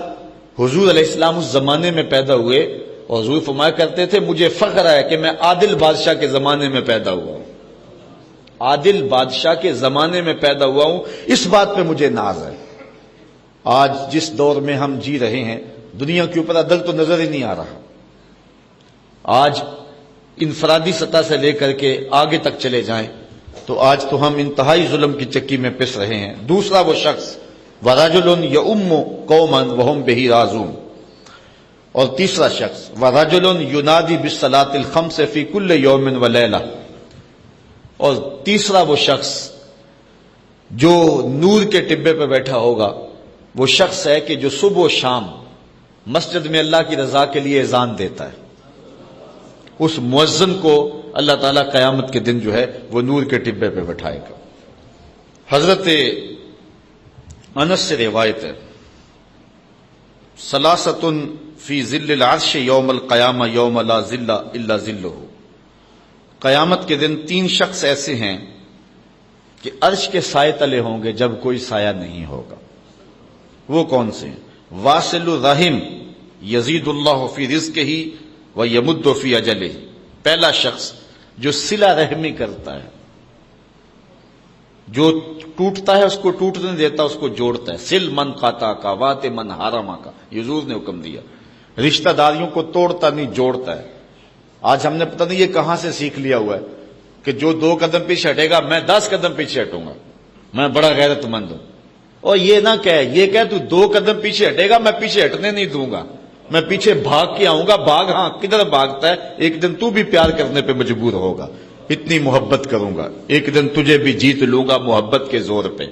حضور علیہ السلام اس زمانے میں پیدا ہوئے، اور حضور فرمایا کرتے تھے مجھے فخر ہے کہ میں عادل بادشاہ کے زمانے میں پیدا ہوا ہوں، عادل بادشاہ کے زمانے میں پیدا ہوا ہوں، اس بات پہ مجھے ناز ہے۔ آج جس دور میں ہم جی رہے ہیں دنیا کے اوپر عدل تو نظر ہی نہیں آ رہا۔ آج انفرادی سطح سے لے کر کے آگے تک چلے جائیں تو آج تو ہم انتہائی ظلم کی چکی میں پس رہے ہیں۔ دوسرا وہ شخص وَرَجُلٌ يَؤُمُّ قَوْمًا وَهُمْ بِهِ رَاضُونَ، اور تیسرا شخص وَرَجُلٌ يُنَادِي بِالصَّلَاةِ الْخَمْسِ فِي كُلِّ يَوْمٍ وَلَيْلَةٍ، اور تیسرا وہ شخص جو نور کے ٹبے پہ بیٹھا ہوگا، وہ شخص ہے کہ جو صبح و شام مسجد میں اللہ کی رضا کے لیے اذان دیتا ہے۔ اس مؤذن کو اللہ تعالیٰ قیامت کے دن جو ہے وہ نور کے ٹبے پہ بٹھائے گا۔ حضرت انس سے روایت ہے، ثلاثۃ فی ظل العرش یوم القیامہ یوم لا ظل الا ظلہ، قیامت کے دن 3 شخص ایسے ہیں کہ عرش کے سائے تلے ہوں گے جب کوئی سایہ نہیں ہوگا۔ وہ کون سے ہیں؟ واصل الرحم یزید اللہ فی رزقہ و یمد فی اجلہ، پہلا شخص جو صلہ رحمی کرتا ہے، جو ٹوٹتا ہے اس کو ٹوٹنے دیتا، اس کو جوڑتا ہے۔ سل من قاطع کا وات من حرما کا، حضور نے حکم دیا، رشتہ داریوں کو توڑتا نہیں جوڑتا ہے۔ آج ہم نے پتہ نہیں یہ کہاں سے سیکھ لیا ہوا ہے کہ جو 2 قدم پیچھے ہٹے گا میں 10 قدم پیچھے ہٹوں گا، میں بڑا غیرت مند ہوں۔ اور یہ نہ کہے، یہ کہے تو 2 قدم پیچھے ہٹے گا میں پیچھے ہٹنے نہیں دوں گا، میں پیچھے بھاگ کے آؤں گا۔ بھاگ، ہاں کدھر بھاگتا ہے؟ ایک دن تو بھی پیار کرنے پہ مجبور ہوگا، اتنی محبت کروں گا، ایک دن تجھے بھی جیت لوں گا محبت کے زور پہ۔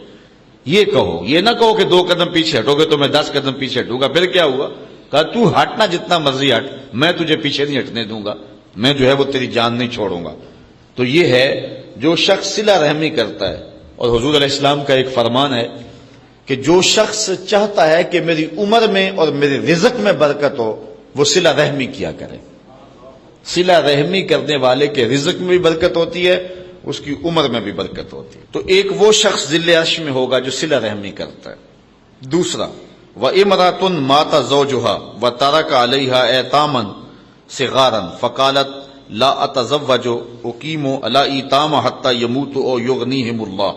یہ کہو، یہ نہ کہو کہ 2 قدم پیچھے ہٹو گے تو میں 10 قدم پیچھے ہٹوں گا۔ پھر کیا ہوا؟ کہا تو ہٹنا جتنا مرضی ہٹ، میں تجھے پیچھے نہیں ہٹنے دوں گا، میں جو ہے وہ تیری جان نہیں چھوڑوں گا۔ تو یہ ہے جو شخص صلہ رحمی کرتا ہے۔ اور حضور علیہ السلام کا ایک فرمان ہے کہ جو شخص چاہتا ہے کہ میری عمر میں اور میرے رزق میں برکت ہو، وہ صلہ رحمی کیا کرے۔ صلہ رحمی کرنے والے کے رزق میں بھی برکت ہوتی ہے، اس کی عمر میں بھی برکت ہوتی ہے۔ تو ایک وہ شخص ذل عرش میں ہوگا جو صلہ رحمی کرتا ہے۔ دوسرا وَإِمْرَأَةٌ مَاتَ زَوْجُهَا وَتَرَكَ عَلَيْهَا أَيْتَامًا صِغَارًا فَقَالَتْ لَا أَتَزَوَّجُ أُقِيمُ عَلَى أَيْتَامَ حَتَّى يَمُوتُ أَوْ يُغْنِيهِمُ اللَّهُ،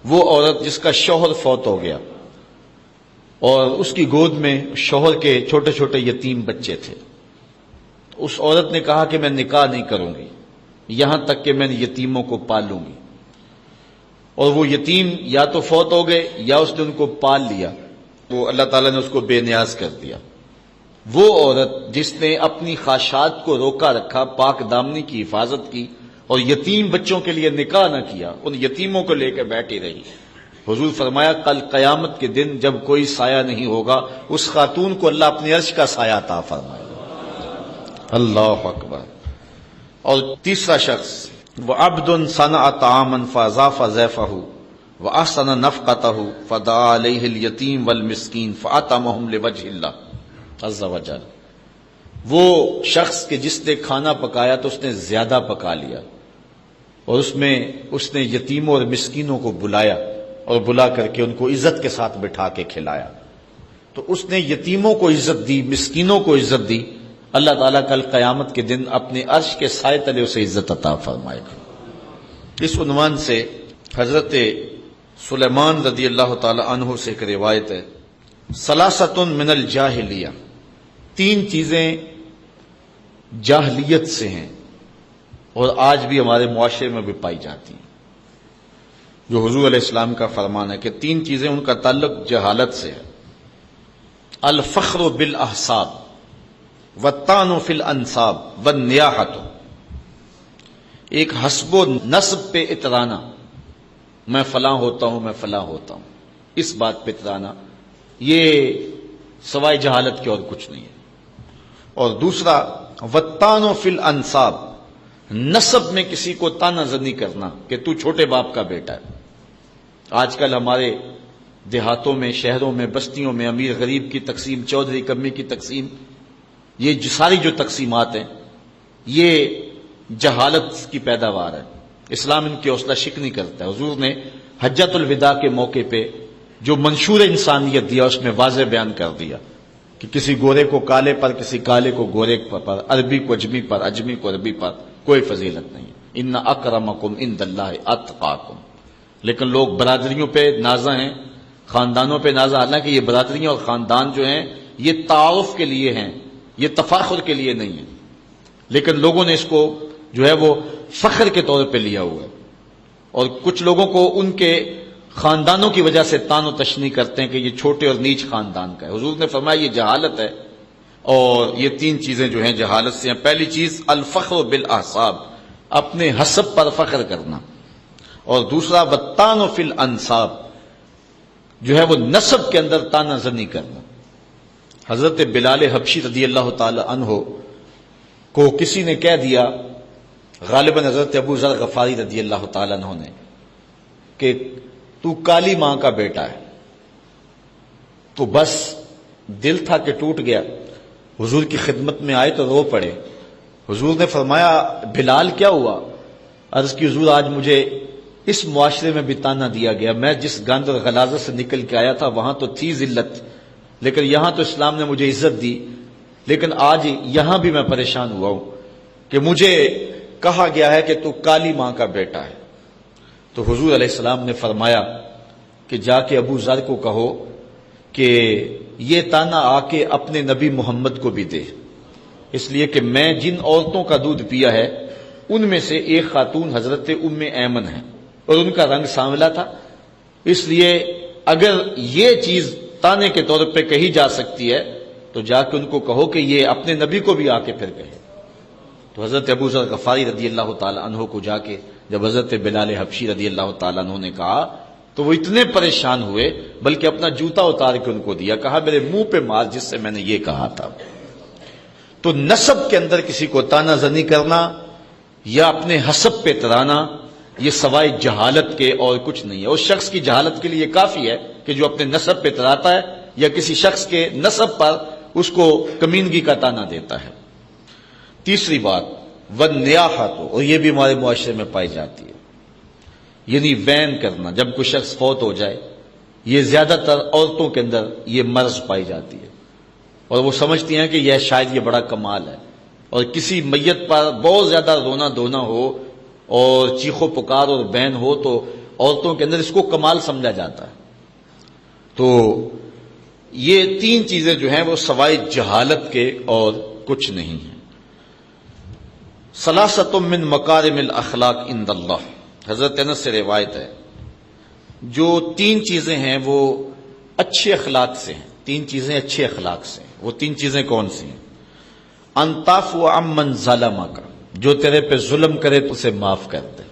وہ عورت جس کا شوہر فوت ہو گیا اور اس کی گود میں شوہر کے چھوٹے چھوٹے یتیم بچے تھے، اس عورت نے کہا کہ میں نکاح نہیں کروں گی یہاں تک کہ میں یتیموں کو پالوں گی۔ اور وہ یتیم یا تو فوت ہو گئے یا اس نے ان کو پال لیا، وہ اللہ تعالیٰ نے اس کو بے نیاز کر دیا۔ وہ عورت جس نے اپنی خواہشات کو روکا رکھا، پاک دامنی کی حفاظت کی اور یتیم بچوں کے لیے نکاح نہ کیا، ان یتیموں کو لے کے بیٹھی رہی، حضور فرمایا کل قیامت کے دن جب کوئی سایہ نہیں ہوگا اس خاتون کو اللہ اپنے عرش کا سایہ عطا فرمائے۔ اللہ اکبر۔ اور تیسرا شخص وَعَبْدٌ صَنَعَ طَعَامًا فَأَضَافَ ضَيْفَهُ وَأَحْسَنَ نَفْقَتَهُ فَدَعَا عَلَيْهِ الْيَتِيمَ وَالْمِسْكِينَ فَأَطْعَمَهُمْ لِوَجْهِ اللَّهِ عَزَّ وَجَلَّ، وہ شخص کہ جس نے کھانا پکایا تو اس نے زیادہ پکا لیا اور اس نے یتیموں اور مسکینوں کو بلایا اور بلا کر کے ان کو عزت کے ساتھ بٹھا کے کھلایا۔ تو اس نے یتیموں کو عزت دی، مسکینوں کو عزت دی، اللہ تعالیٰ کل قیامت کے دن اپنے عرش کے سائے تلے اسے عزت عطا فرمائے گا۔ اس عنوان سے حضرت سلیمان رضی اللہ تعالی عنہ سے ایک روایت ہے، ثلاثۃ من الجاہلیہ، 3 چیزیں جاہلیت سے ہیں اور آج بھی ہمارے معاشرے میں بھی پائی جاتی ہیں، جو حضور علیہ السلام کا فرمان ہے کہ 3 چیزیں ان کا تعلق جہالت سے ہے۔ الفخر بالاحساب والطعن فی الانساب والنیاحۃ، ایک حسب و نسب پہ اترانا، میں فلاں ہوتا ہوں، میں فلاں ہوتا ہوں، اس بات پہ اترانا، یہ سوائے جہالت کے اور کچھ نہیں ہے۔ اور دوسرا والطعن فی الانساب، نسب میں کسی کو طعنہ زنی کرنا کہ تو چھوٹے باپ کا بیٹا ہے۔ آج کل ہمارے دیہاتوں میں، شہروں میں، بستیوں میں امیر غریب کی تقسیم، چودھری کمی کی تقسیم، یہ ساری جو تقسیمات ہیں یہ جہالت کی پیداوار ہے۔ اسلام ان کی حوصلہ شک نہیں کرتا ہے۔ حضور نے حجۃ الوداع کے موقع پہ جو منشور انسانیت دیا اس میں واضح بیان کر دیا کہ کسی گورے کو کالے پر، کسی کالے کو گورے پر، عربی کو اجمی پر، اجمی کو عربی پر کوئی فضیلت نہیں ہے۔ ان اکرمکم عند اللہ اتقاکم۔ لیکن لوگ برادریوں پہ نازاں ہیں، خاندانوں پہ نازاں، حالانکہ یہ برادریاں اور خاندان جو ہیں یہ تعارف کے لیے ہیں، یہ تفاخر کے لیے نہیں ہے، لیکن لوگوں نے اس کو جو ہے وہ فخر کے طور پہ لیا ہوا ہے۔ اور کچھ لوگوں کو ان کے خاندانوں کی وجہ سے تان و تشنی کرتے ہیں کہ یہ چھوٹے اور نیچ خاندان کا ہے۔ حضور نے فرمایا یہ جہالت ہے، اور یہ تین چیزیں جو ہیں جہالت سے ہیں۔ پہلی چیز الفخر بالاحساب، اپنے حسب پر فخر کرنا، اور دوسرا والطعن فی الانساب، جو ہے وہ نسب کے اندر تانا زنی کرنا۔ حضرت بلال حبشی رضی اللہ تعالی عنہ کو کسی نے کہہ دیا، غالباً حضرت ابو ذر غفاری رضی اللہ تعالی عنہ نے، کہ تو کالی ماں کا بیٹا ہے، تو بس دل تھا کہ ٹوٹ گیا، حضور کی خدمت میں آئے تو رو پڑے۔ حضور نے فرمایا بلال کیا ہوا؟ عرض کی حضور آج مجھے اس معاشرے میں بھی تانا دیا گیا، میں جس گند اور غلاظت سے نکل کے آیا تھا وہاں تو تھی ذلت، لیکن یہاں تو اسلام نے مجھے عزت دی، لیکن آج یہاں بھی میں پریشان ہوا ہوں کہ مجھے کہا گیا ہے کہ تو کالی ماں کا بیٹا ہے۔ تو حضور علیہ السلام نے فرمایا کہ جا کے ابو ذر کو کہو کہ یہ تانا آ کے اپنے نبی محمد کو بھی دے، اس لیے کہ میں جن عورتوں کا دودھ پیا ہے ان میں سے ایک خاتون حضرت ام ایمن ہے، اور ان کا رنگ سانولا تھا، اس لیے اگر یہ چیز تانے کے طور پہ کہی جا سکتی ہے تو جا کے ان کو کہو کہ یہ اپنے نبی کو بھی آ کے پھر کہے۔ تو حضرت ابو ذر غفاری رضی اللہ تعالی عنہ کو جا کے جب حضرت بلال حبشی رضی اللہ تعالی عنہ نے کہا تو وہ اتنے پریشان ہوئے، بلکہ اپنا جوتا اتار کے ان کو دیا، کہا میرے منہ پہ مار جس سے میں نے یہ کہا تھا۔ تو نسب کے اندر کسی کو تانا زنی کرنا یا اپنے حسب پہ ترانا، یہ سوائے جہالت کے اور کچھ نہیں ہے۔ اس شخص کی جہالت کے لیے یہ کافی ہے کہ جو اپنے نسب پہ تراتا ہے یا کسی شخص کے نسب پر اس کو کمینگی کا تانا دیتا ہے۔ تیسری بات والنیاحۃ، اور یہ بھی ہمارے معاشرے میں پائی جاتی ہے، یعنی وین کرنا جب کوئی شخص فوت ہو جائے، یہ زیادہ تر عورتوں کے اندر یہ مرض پائی جاتی ہے، اور وہ سمجھتی ہیں کہ یہ شاید یہ بڑا کمال ہے، اور کسی میت پر بہت زیادہ رونا دھونا ہو اور چیخ و پکار اور بین ہو تو عورتوں کے اندر اس کو کمال سمجھا جاتا ہے۔ تو یہ تین چیزیں جو ہیں وہ سوائے جہالت کے اور کچھ نہیں ہیں۔ ثلاثۃ من مکارم الاخلاق عند اللہ، حضرت انس سے روایت ہے، جو تین چیزیں ہیں وہ اچھے اخلاق سے ہیں، تین چیزیں اچھے اخلاق سے ہیں۔ وہ تین چیزیں کون سی ہیں؟ ان تعفو عمن ظلمک، جو تیرے پہ ظلم کرے تو اسے معاف کر دے،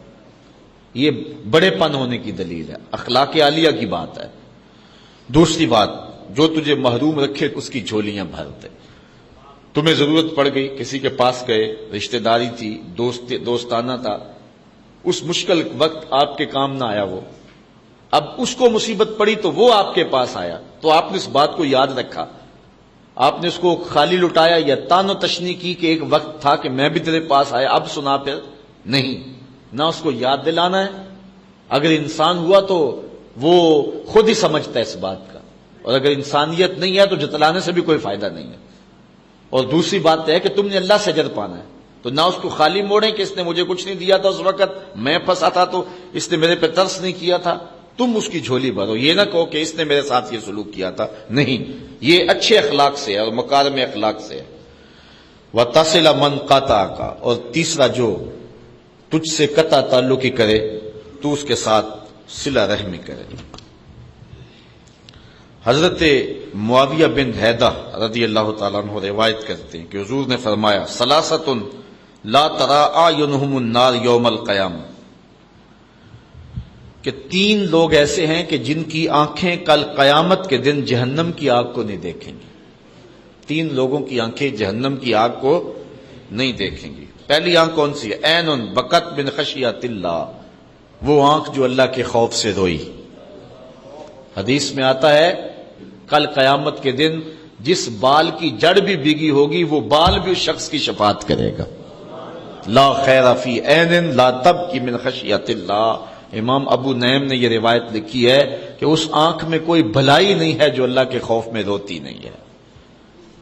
یہ بڑے پن ہونے کی دلیل ہے، اخلاق عالیہ کی بات ہے۔ دوسری بات، جو تجھے محروم رکھے اس کی جھولیاں بھر دے، تمہیں ضرورت پڑ گئی، کسی کے پاس گئے، رشتہ داری تھی، دوستانہ تھا، اس مشکل وقت آپ کے کام نہ آیا وہ، اب اس کو مصیبت پڑی تو وہ آپ کے پاس آیا، تو آپ نے اس بات کو یاد رکھا، آپ نے اس کو خالی لٹایا یا تان و تشنی کی کہ ایک وقت تھا کہ میں بھی تیرے پاس آیا اب سنا پھر نہیں، نہ اس کو یاد دلانا ہے۔ اگر انسان ہوا تو وہ خود ہی سمجھتا ہے اس بات کا، اور اگر انسانیت نہیں ہے تو جتلانے سے بھی کوئی فائدہ نہیں ہے۔ اور دوسری بات ہے کہ تم نے اللہ سے اجر پانا ہے، تو نہ اس کو خالی موڑیں کہ اس نے مجھے کچھ نہیں دیا تھا اس وقت، میں پھنسا تھا تو اس نے میرے پہ ترس نہیں کیا تھا، تم اس کی جھولی بھرو، یہ نہ کہو کہ اس نے میرے ساتھ یہ سلوک کیا تھا، نہیں، یہ اچھے اخلاق سے ہے اور مکارم اخلاق سے ہے۔ وَتَصِلَ مَنْ قَطَعَكَ، اور تیسرا جو تجھ سے قطع تعلقی کرے تو اس کے ساتھ صلہ رحمی کرے۔ حضرت معاویہ بن حیدہ رضی اللہ تعالیٰ عنہ روایت کرتے ہیں کہ حضور نے فرمایا ثلاثۃ لا ترى اعینہم النار یوم القیامہ، کہ تین لوگ ایسے ہیں کہ جن کی آنکھیں کل قیامت کے دن جہنم کی آگ کو نہیں دیکھیں گی۔ تین لوگوں کی آنکھیں جہنم کی آگ کو نہیں دیکھیں گی۔ پہلی آنکھ کون سی ہے؟ عین بکت من خشیۃ اللہ، وہ آنکھ جو اللہ کے خوف سے روئی۔ حدیث میں آتا ہے کل قیامت کے دن جس بال کی جڑ بھی بھیگی ہوگی وہ بال بھی اس شخص کی شفاعت کرے گا۔ لا خیر فی عین لا تبکی من خشیۃ اللہ، امام ابو نعیم نے یہ روایت لکھی ہے کہ اس آنکھ میں کوئی بھلائی نہیں ہے جو اللہ کے خوف میں روتی نہیں ہے۔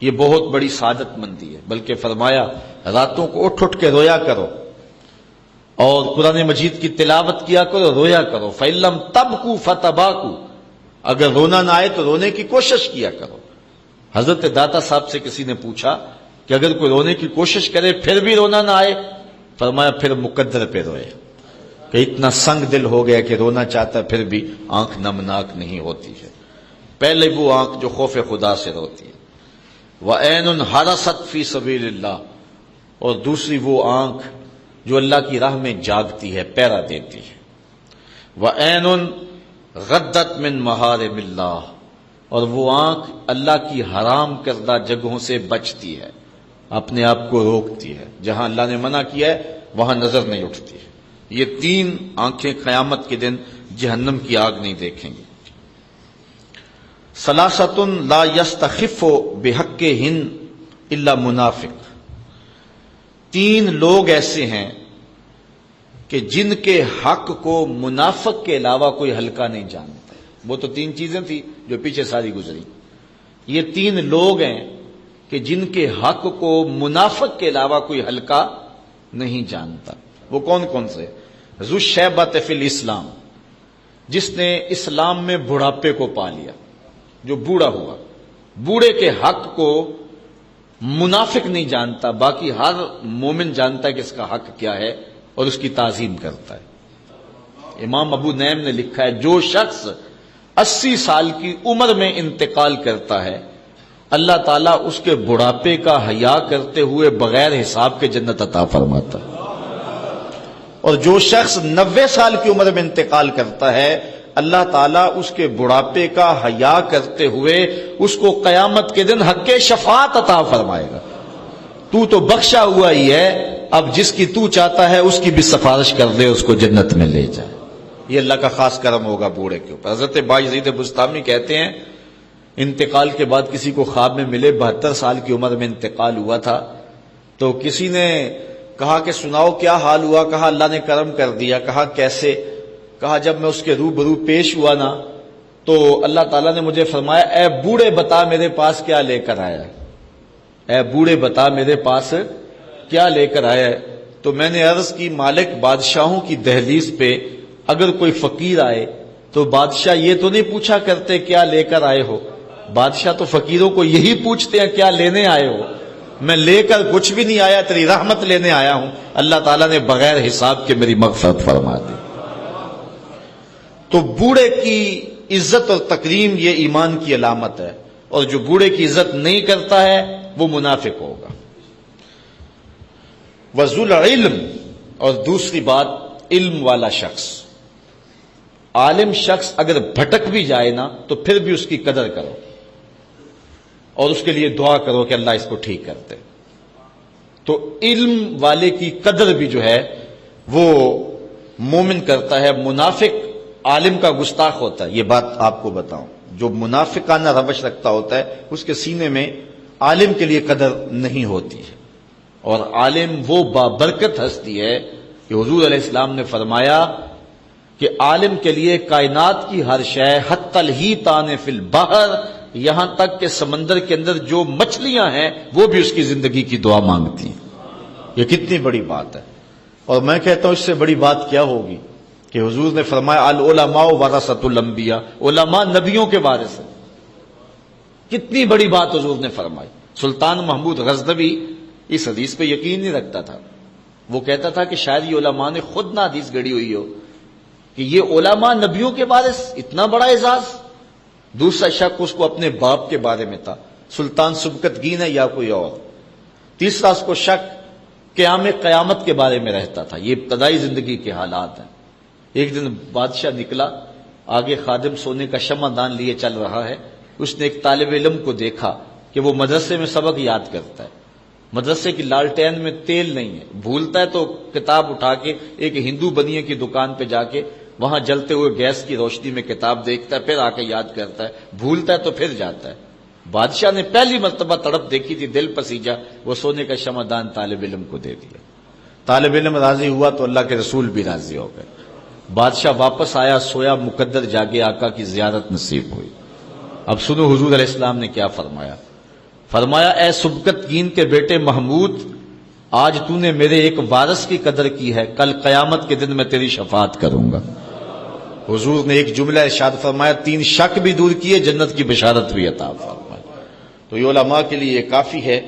یہ بہت بڑی سعادت مندی ہے، بلکہ فرمایا راتوں کو اٹھ اٹھ کے رویا کرو اور قرآن مجید کی تلاوت کیا کرو، رویا کرو۔ فَإِن تَبْكُوا فَتَبَاكُوا، اگر رونا نہ آئے تو رونے کی کوشش کیا کرو۔ حضرت داتا صاحب سے کسی نے پوچھا کہ اگر کوئی رونے کی کوشش کرے پھر بھی رونا نہ آئے، فرمایا پھر مقدر پہ روئے، کہ اتنا سنگ دل ہو گیا کہ رونا چاہتا پھر بھی آنکھ نمناک نہیں ہوتی ہے. پہلے وہ آنکھ جو خوف خدا سے روتی ہے. وَعَيْنٌ حَرَسَتْ فِي سَبِيلِ اللَّهِ، اور دوسری وہ آنکھ جو اللہ کی راہ میں جاگتی ہے، پہرا دیتی ہے. وَعَيْنٌ غَدَّتْ مِن مَحَارِمِ اللَّهِ، اور وہ آنکھ اللہ کی حرام کردہ جگہوں سے بچتی ہے، اپنے آپ کو روکتی ہے، جہاں اللہ نے منع کیا ہے وہاں نظر نہیں اٹھتی ہے. یہ تین آنکھیں قیامت کے دن جہنم کی آگ نہیں دیکھیں گی. ثلاثۃ لا یستخف بحقہن الا منافق، تین لوگ ایسے ہیں کہ جن کے حق کو منافق کے علاوہ کوئی ہلکا نہیں جانتا. وہ تو تین چیزیں تھی جو پیچھے ساری گزری. یہ تین لوگ ہیں کہ جن کے حق کو منافق کے علاوہ کوئی ہلکا نہیں جانتا. وہ کون کون سے؟ ذو الشیبۃ فی الاسلام، جس نے اسلام میں بڑھاپے کو پا لیا، جو بوڑھا ہوا. بوڑھے کے حق کو منافق نہیں جانتا، باقی ہر مومن جانتا ہے کہ اس کا حق کیا ہے اور اس کی تعظیم کرتا ہے. امام ابو نعیم نے لکھا ہے جو شخص 80 سال کی عمر میں انتقال کرتا ہے، اللہ تعالیٰ اس کے بڑھاپے کا حیا کرتے ہوئے بغیر حساب کے جنت عطا فرماتا ہے. اور جو شخص 90 سال کی عمر میں انتقال کرتا ہے، اللہ تعالیٰ اس کے بڑھاپے کا حیا کرتے ہوئے اس کو قیامت کے دن حق شفاعت عطا فرمائے گا. تو بخشا ہوا ہی ہے، اب جس کی تو چاہتا ہے اس کی بھی سفارش کر دے، اس کو جنت میں لے جائے. یہ اللہ کا خاص کرم ہوگا بوڑھے کے اوپر. حضرت بایزید بستامی کہتے ہیں انتقال کے بعد کسی کو خواب میں ملے 72 سال کی عمر میں انتقال ہوا تھا، تو کسی نے کہا کہ سناؤ کیا حال ہوا؟ کہا اللہ نے کرم کر دیا. کہا کیسے؟ کہا جب میں اس کے روبرو پیش ہوا نا تو اللہ تعالیٰ نے مجھے فرمایا اے بوڑھے بتا میرے پاس کیا لے کر آیا ہے، اے بوڑھے بتا میرے پاس کیا لے کر آیا ہے. تو میں نے عرض کی مالک بادشاہوں کی دہلیز پہ اگر کوئی فقیر آئے تو بادشاہ یہ تو نہیں پوچھا کرتے کیا لے کر آئے ہو، بادشاہ تو فقیروں کو یہی پوچھتے ہیں کیا لینے آئے ہو. میں لے کر کچھ بھی نہیں آیا، تیری رحمت لینے آیا ہوں. اللہ تعالیٰ نے بغیر حساب کے میری مغفرت فرما دی. تو بوڑھے کی عزت اور تکریم یہ ایمان کی علامت ہے، اور جو بوڑھے کی عزت نہیں کرتا ہے وہ منافق ہوگا. وذو العلم، اور دوسری بات علم والا شخص، عالم شخص اگر بھٹک بھی جائے نا تو پھر بھی اس کی قدر کرو اور اس کے لیے دعا کرو کہ اللہ اس کو ٹھیک کر دے. تو علم والے کی قدر بھی جو ہے وہ مومن کرتا ہے. منافق عالم کا گستاخ ہوتا ہے. یہ بات آپ کو بتاؤں، جو منافقانہ روش رکھتا ہوتا ہے اس کے سینے میں عالم کے لیے قدر نہیں ہوتی ہے. اور عالم وہ بابرکت ہستی ہے کہ حضور علیہ السلام نے فرمایا کہ عالم کے لیے کائنات کی ہر شے حتی الحیتان فی البحر، یہاں تک کہ سمندر کے اندر جو مچھلیاں ہیں وہ بھی اس کی زندگی کی دعا مانگتی ہیں. یہ کتنی بڑی بات ہے. اور میں کہتا ہوں اس سے بڑی بات کیا ہوگی کہ حضور نے فرمایا العلماء ورثۃ الانبیاء، علماء نبیوں کے وارث ہیں. کتنی بڑی بات حضور نے فرمائی. سلطان محمود غزنوی اس حدیث پہ یقین نہیں رکھتا تھا. وہ کہتا تھا کہ شاید یہ علماء نے خود نہ حدیث گڑی ہوئی ہو کہ یہ علماء نبیوں کے وارث، اتنا بڑا اعزاز. دوسرا شک اس کو اپنے باپ کے بارے میں تھا، سلطان سبکتگین ہے یا کوئی اور. تیسرا اس کو شک قیامت کے بارے میں رہتا تھا. یہ ابتدائی زندگی کے حالات ہیں. ایک دن بادشاہ نکلا، آگے خادم سونے کا شمع دان لیے چل رہا ہے. اس نے ایک طالب علم کو دیکھا کہ وہ مدرسے میں سبق یاد کرتا ہے. مدرسے کی لالٹین میں تیل نہیں ہے، بھولتا ہے تو کتاب اٹھا کے ایک ہندو بنیے کی دکان پہ جا کے وہاں جلتے ہوئے گیس کی روشنی میں کتاب دیکھتا ہے، پھر آ کے یاد کرتا ہے. بھولتا ہے تو پھر جاتا ہے. بادشاہ نے پہلی مرتبہ تڑپ دیکھی تھی، دل پسیجا، وہ سونے کا شمع دان طالب علم کو دے دیا. طالب علم راضی ہوا تو اللہ کے رسول بھی راضی ہو گئے. بادشاہ واپس آیا، سویا مقدر جاگے، آقا کی زیارت نصیب ہوئی. اب سنو حضور علیہ السلام نے کیا فرمایا. فرمایا اے سبکتگین کے بیٹے محمود، آج تو نے میرے ایک وارث کی قدر کی ہے، کل قیامت کے دن میں تیری شفاعت کروں گا. حضور نے ایک جملہ ارشاد فرمایا، 3 شک بھی دور کیے، جنت کی بشارت بھی عطا فرمائی. تو یہ علماء کے لیے یہ کافی ہے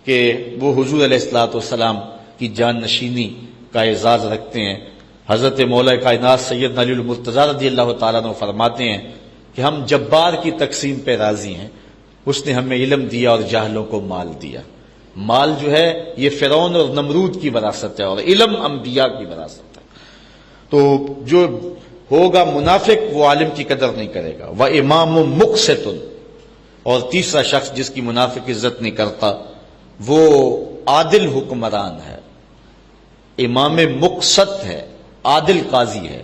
کہ وہ حضور علیہ الصلوۃ والسلام کی جان نشینی کا اعزاز رکھتے ہیں. حضرت مولا کائنات سیدنا علی المرتضیٰ رضی اللہ تعالیٰ عنہ فرماتے ہیں کہ ہم جبار کی تقسیم پہ راضی ہیں، اس نے ہمیں علم دیا اور جاہلوں کو مال دیا۔ مال جو ہے یہ فرعون اور نمرود کی وراثت ہے، اور علم انبیاء کی وراثت ہے۔ تو جو ہوگا منافق وہ عالم کی قدر نہیں کرے گا۔ وَإِمَامٌ مُقْسِطٌ، اور تیسرا شخص جس کی منافق عزت نہیں کرتا وہ عادل حکمران ہے، امام مقسط ہے، عادل قاضی ہے۔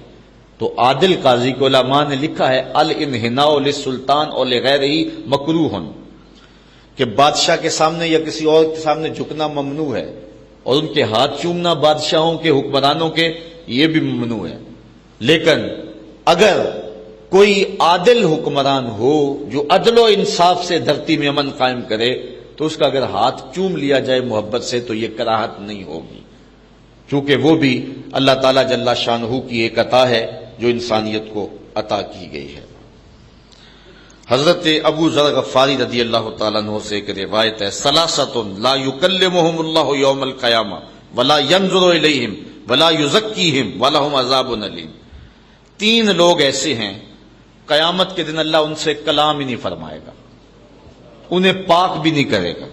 تو عادل قاضی کو علماء نے لکھا ہے الانحناء للسلطان اور لغیرہ مکروہ، کہ بادشاہ کے سامنے یا کسی اور کے سامنے جھکنا ممنوع ہے، اور ان کے ہاتھ چومنا بادشاہوں کے حکمرانوں کے یہ بھی ممنوع ہے۔ لیکن اگر کوئی عادل حکمران ہو جو عدل و انصاف سے دھرتی میں امن قائم کرے تو اس کا اگر ہاتھ چوم لیا جائے محبت سے تو یہ کراہت نہیں ہوگی، کیونکہ وہ بھی اللہ تعالیٰ جل شانہ کی ایک عطا ہے جو انسانیت کو عطا کی گئی ہے۔ حضرت ابو ذر غفاری رضی اللہ تعالیٰ عنہ سے ایک روایت ہے، ثلاثۃ لا یکلمہم اللہ یوم القیامہ ولا ینظر الیہم ولا یزکیہم ولہم عذاب علیم۔ تین لوگ ایسے ہیں قیامت کے دن اللہ ان سے کلام ہی نہیں فرمائے گا، انہیں پاک بھی نہیں کرے گا،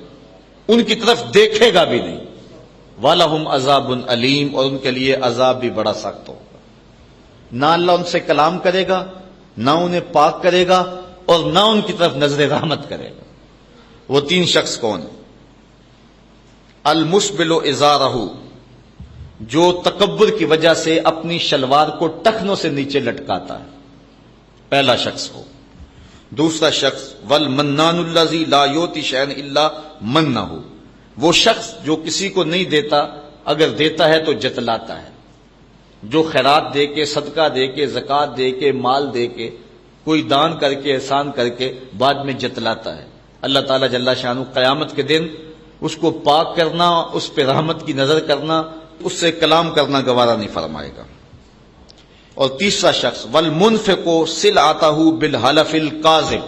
ان کی طرف دیکھے گا بھی نہیں، وَلَهُمْ عَذَابٌ علیم، اور ان کے لیے عذاب بھی بڑا سخت ہوگا۔ نہ اللہ ان سے کلام کرے گا، نہ انہیں پاک کرے گا، اور نہ ان کی طرف نظر رحمت کرے گا۔ وہ تین شخص کون ہیں؟ المسبل ازارہ، جو تکبر کی وجہ سے اپنی شلوار کو ٹخنوں سے نیچے لٹکاتا ہے، پہلا شخص ہو۔ دوسرا شخص والمنان الذی لا یؤتی شیئا الا منہ، وہ شخص جو کسی کو نہیں دیتا، اگر دیتا ہے تو جتلاتا ہے، جو خیرات دے کے، صدقہ دے کے، زکوٰۃ دے کے، مال دے کے، کوئی دان کر کے، احسان کر کے بعد میں جتلاتا ہے، اللہ تعالیٰ جل شانہ قیامت کے دن اس کو پاک کرنا، اس پہ رحمت کی نظر کرنا، اس سے کلام کرنا گوارا نہیں فرمائے گا۔ اور تیسرا شخص والمنفق سلعتہ بالحلف الکاذب،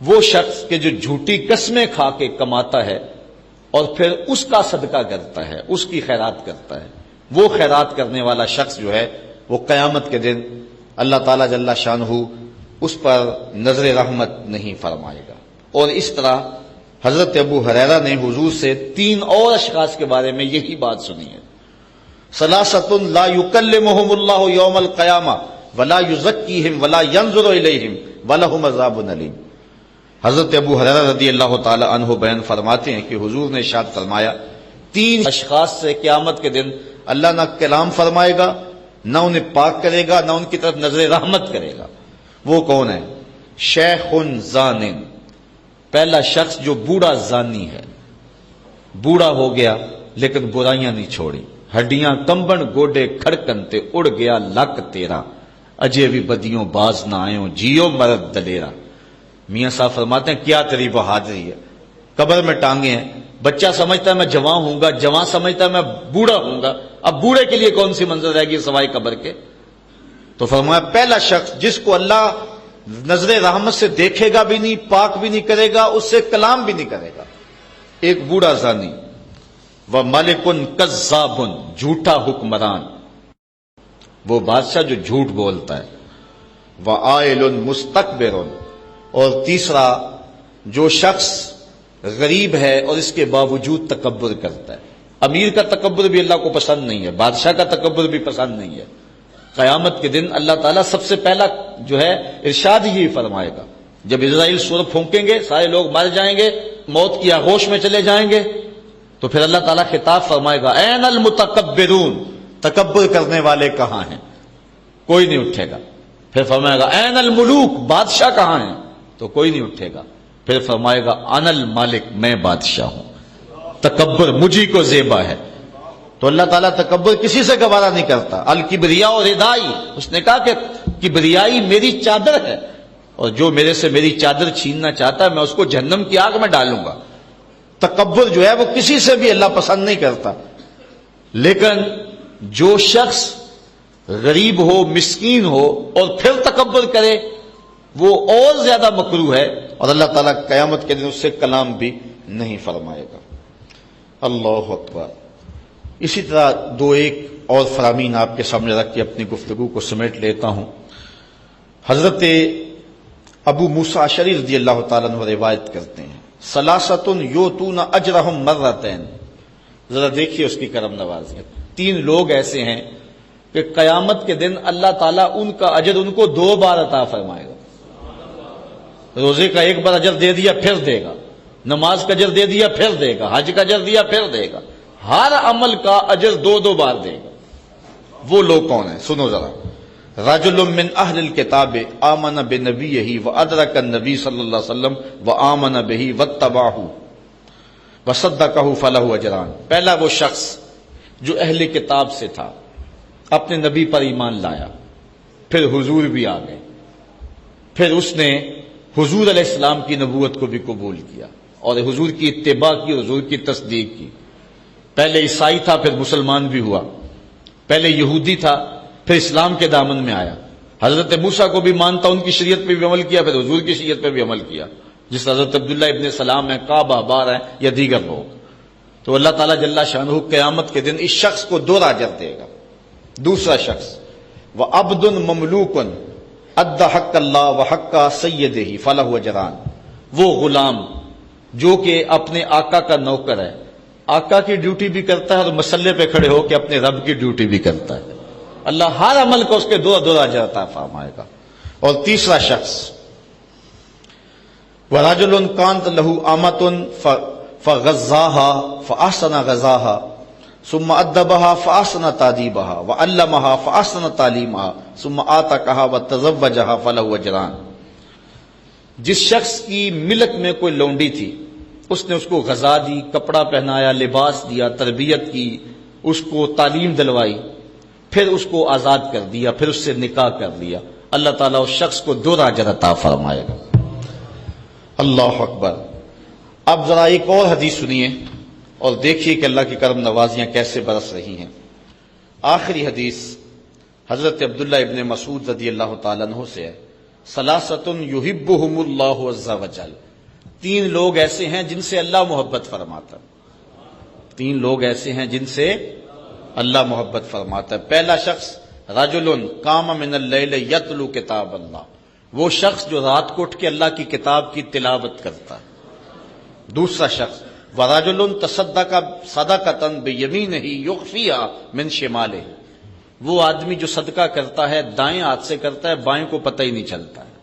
وہ شخص کہ جو جھوٹی قسمیں کھا کے کماتا ہے اور پھر اس کا صدقہ کرتا ہے، اس کی خیرات کرتا ہے، وہ خیرات کرنے والا شخص جو ہے وہ قیامت کے دن اللہ تعالیٰ جل شانہ اس پر نظر رحمت نہیں فرمائے گا۔ اور اس طرح حضرت ابو ہریرہ نے حضور سے تین اور اشخاص کے بارے میں یہی بات سنی ہے، ثلاثۃ لا یکلمہم اللہ یوم القیامہ ولا یزکیہم ولا ینظر الیہم ولہم عذاب علیم۔ حضرت ابو ہریرہ رضی اللہ تعالی عنہ بیان فرماتے ہیں کہ حضور نے ارشاد فرمایا، تین اشخاص سے قیامت کے دن اللہ نہ کلام فرمائے گا، نہ انہیں پاک کرے گا، نہ ان کی طرف نظر رحمت کرے گا۔ وہ کون ہے؟ شیخ زان، پہلا شخص جو بوڑھا زانی ہے، بوڑھا ہو گیا لیکن برائیاں نہیں چھوڑی، ہڈیاں کمبن گوڈے کھڑکن تے اڑ گیا لک تیرا، اجے بھی بدیوں باز نہ آئیوں جیو مرد دلیرا۔ میاں صاحب فرماتے ہیں کیا تیری بہادری ہے، قبر میں ٹانگیں ہیں، بچہ سمجھتا ہے میں جوان ہوں گا، جوان سمجھتا ہے میں بوڑھا ہوں گا، اب بوڑھے کے لیے کون سی منظر رہے گی سوائے قبر کے؟ تو فرمایا پہلا شخص جس کو اللہ نظر رحمت سے دیکھے گا بھی نہیں، پاک بھی نہیں کرے گا، اس سے کلام بھی نہیں کرے گا، ایک بوڑھا زانی۔ وَمَلِكٌ كَذَّابٌ، جھوٹا حکمران، وہ بادشاہ جو جھوٹ بولتا ہے۔ وَعَائِلٌ مُسْتَكْبِرٌ، اور تیسرا جو شخص غریب ہے اور اس کے باوجود تکبر کرتا ہے۔ امیر کا تکبر بھی اللہ کو پسند نہیں ہے، بادشاہ کا تکبر بھی پسند نہیں ہے۔ قیامت کے دن اللہ تعالیٰ سب سے پہلا جو ہے ارشاد ہی فرمائے گا، جب اسرائیل سور پھونکیں گے سارے لوگ مر جائیں گے، موت کی آغوش میں چلے جائیں گے، تو پھر اللہ تعالیٰ خطاب فرمائے گا این المتکبرون، تکبر کرنے والے کہاں ہیں؟ کوئی نہیں اٹھے گا۔ پھر فرمائے گا این الملوک، بادشاہ کہاں ہیں؟ تو کوئی نہیں اٹھے گا۔ پھر فرمائے گا انا المالک، میں بادشاہ ہوں، تکبر مجھی کو زیبا ہے۔ تو اللہ تعالیٰ تکبر کسی سے گوارا نہیں کرتا۔ الکبریاء ردائی، اس نے کہا کہ کبریائی میری چادر ہے، اور جو میرے سے میری چادر چھیننا چاہتا ہے میں اس کو جہنم کی آگ میں ڈالوں گا۔ تکبر جو ہے وہ کسی سے بھی اللہ پسند نہیں کرتا۔ لیکن جو شخص غریب ہو، مسکین ہو اور پھر تکبر کرے وہ اور زیادہ مکروہ ہے، اور اللہ تعالیٰ قیامت کے دن اس سے کلام بھی نہیں فرمائے گا۔ اللہ اکبر۔ اسی طرح دو ایک اور فرامین آپ کے سامنے رکھ کے اپنی گفتگو کو سمیٹ لیتا ہوں۔ حضرت ابو موسیٰ اشعری رضی اللہ تعالیٰ عنہ روایت کرتے ہیں، ثلاثۃ یؤتون اجرہم مرتین، ذرا دیکھیے اس کی کرم نوازیاں۔ 3 لوگ ایسے ہیں کہ قیامت کے دن اللہ تعالیٰ ان کا اجر ان کو 2 بار عطا فرمائے گا۔ روزے کا 1 بار اجر دے دیا پھر دے گا، نماز کا اجر دے دیا پھر دے گا، حج کا اجر دیا پھر دے گا، ہر عمل کا اجر 2 بار دے گا۔ وہ لوگ کون ہیں؟ سنو ذرا۔ رجل من اہل الکتاب آمن بنبیہ وادرک النبی صلی اللہ علیہ وسلم وآمن بہ واتبعہ وصدقہ فلہ اجران۔ پہلا وہ شخص جو اہل کتاب سے تھا، اپنے نبی پر ایمان لایا، پھر حضور بھی آ گئے، پھر اس نے حضور علیہ السلام کی نبوت کو بھی قبول کیا اور حضور کی اتباع کی اور حضور کی تصدیق کی۔ پہلے عیسائی تھا، پھر مسلمان بھی ہوا، پہلے یہودی تھا، پھر اسلام کے دامن میں آیا۔ حضرت موسیٰ کو بھی مانتا، ان کی شریعت پہ بھی عمل کیا، پھر حضور کی شریعت پہ بھی عمل کیا، جس حضرت عبداللہ ابن سلام ہیں، کعب احبار ہیں یا دیگر لوگ۔ تو اللہ تعالیٰ جل شانہ قیامت کے دن اس شخص کو 2 اجر دے گا۔ دوسرا شخص وعبد مملوک ادى حق اللہ وحق سیدہ فلہ اجران، وہ غلام جو کہ اپنے آقا کا نوکر ہے، آقا کی ڈیوٹی بھی کرتا ہے اور مسلے پہ کھڑے ہو کے اپنے رب کی ڈیوٹی بھی کرتا ہے، اللہ ہر عمل کو اس کے 2 اجر عطا فرمائے گا۔ اور تیسرا شخص وَرَجُلٌ كَانَتْ لَهُ أَمَةٌ فَغَزَّاهَا فَأَحْسَنَ غَزَاهَا ثُمَّ أَدَّبَهَا فَأَحْسَنَ تَأْدِيبَهَا وَعَلَّمَهَا فَأَحْسَنَ تَعْلِيمَهَا ثُمَّ آتَاكَهَا وَتَزَوَّجَهَا فَلَهُ أَجْرَانِ۔ جس شخص کی ملک میں کوئی لونڈی تھی، اس نے اس کو غذا دی، کپڑا پہنایا، لباس دیا، تربیت کی، اس کو تعلیم دلوائی، پھر اس کو آزاد کر دیا، پھر اس سے نکاح کر لیا، اللہ تعالیٰ اس شخص کو 2 اجر عطا فرمائے گا۔ اللہ اکبر۔ اب ذرا ایک اور حدیث سنیے اور دیکھیے کہ اللہ کی کرم نوازیاں کیسے برس رہی ہیں۔ آخری حدیث حضرت عبداللہ ابن مسعود رضی اللہ تعالیٰ عنہ سے ہے، ثلاثۃ یحبہم اللہ عز وجل، 3 لوگ ایسے ہیں جن سے اللہ محبت فرماتا ہے۔ 3 لوگ ایسے ہیں جن سے اللہ محبت فرماتا ہے۔ پہلا شخص رجل قام من اللیل یتلو کتاب اللہ، وہ شخص جو رات کو اٹھ کے اللہ کی کتاب کی تلاوت کرتا ہے۔ دوسرا شخص ورجل تصدق صدقۃ بیمینہ یخفیہا من شمالہ، وہ آدمی جو صدقہ کرتا ہے دائیں ہاتھ سے کرتا ہے، بائیں کو پتہ ہی نہیں چلتا ہے۔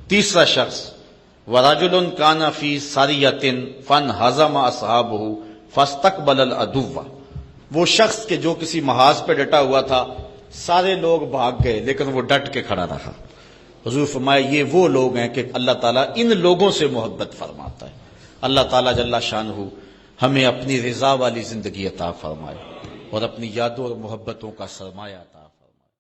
تیسرا شخص وَرَجُلٌ كَانَ فِي سَرِيَّةٍ فَانْهَزَمَ أَصْحَابُهُ فَاسْتَقْبَلَ الْعَدُوَّ، وہ شخص کے جو کسی محاذ پہ ڈٹا ہوا تھا، سارے لوگ بھاگ گئے لیکن وہ ڈٹ کے کھڑا رہا۔ حضور فرمائے یہ وہ لوگ ہیں کہ اللہ تعالیٰ ان لوگوں سے محبت فرماتا ہے۔ اللہ تعالیٰ جل شانہ ہمیں اپنی رضا والی زندگی عطا فرمائے اور اپنی یادوں اور محبتوں کا سرمایہ عطا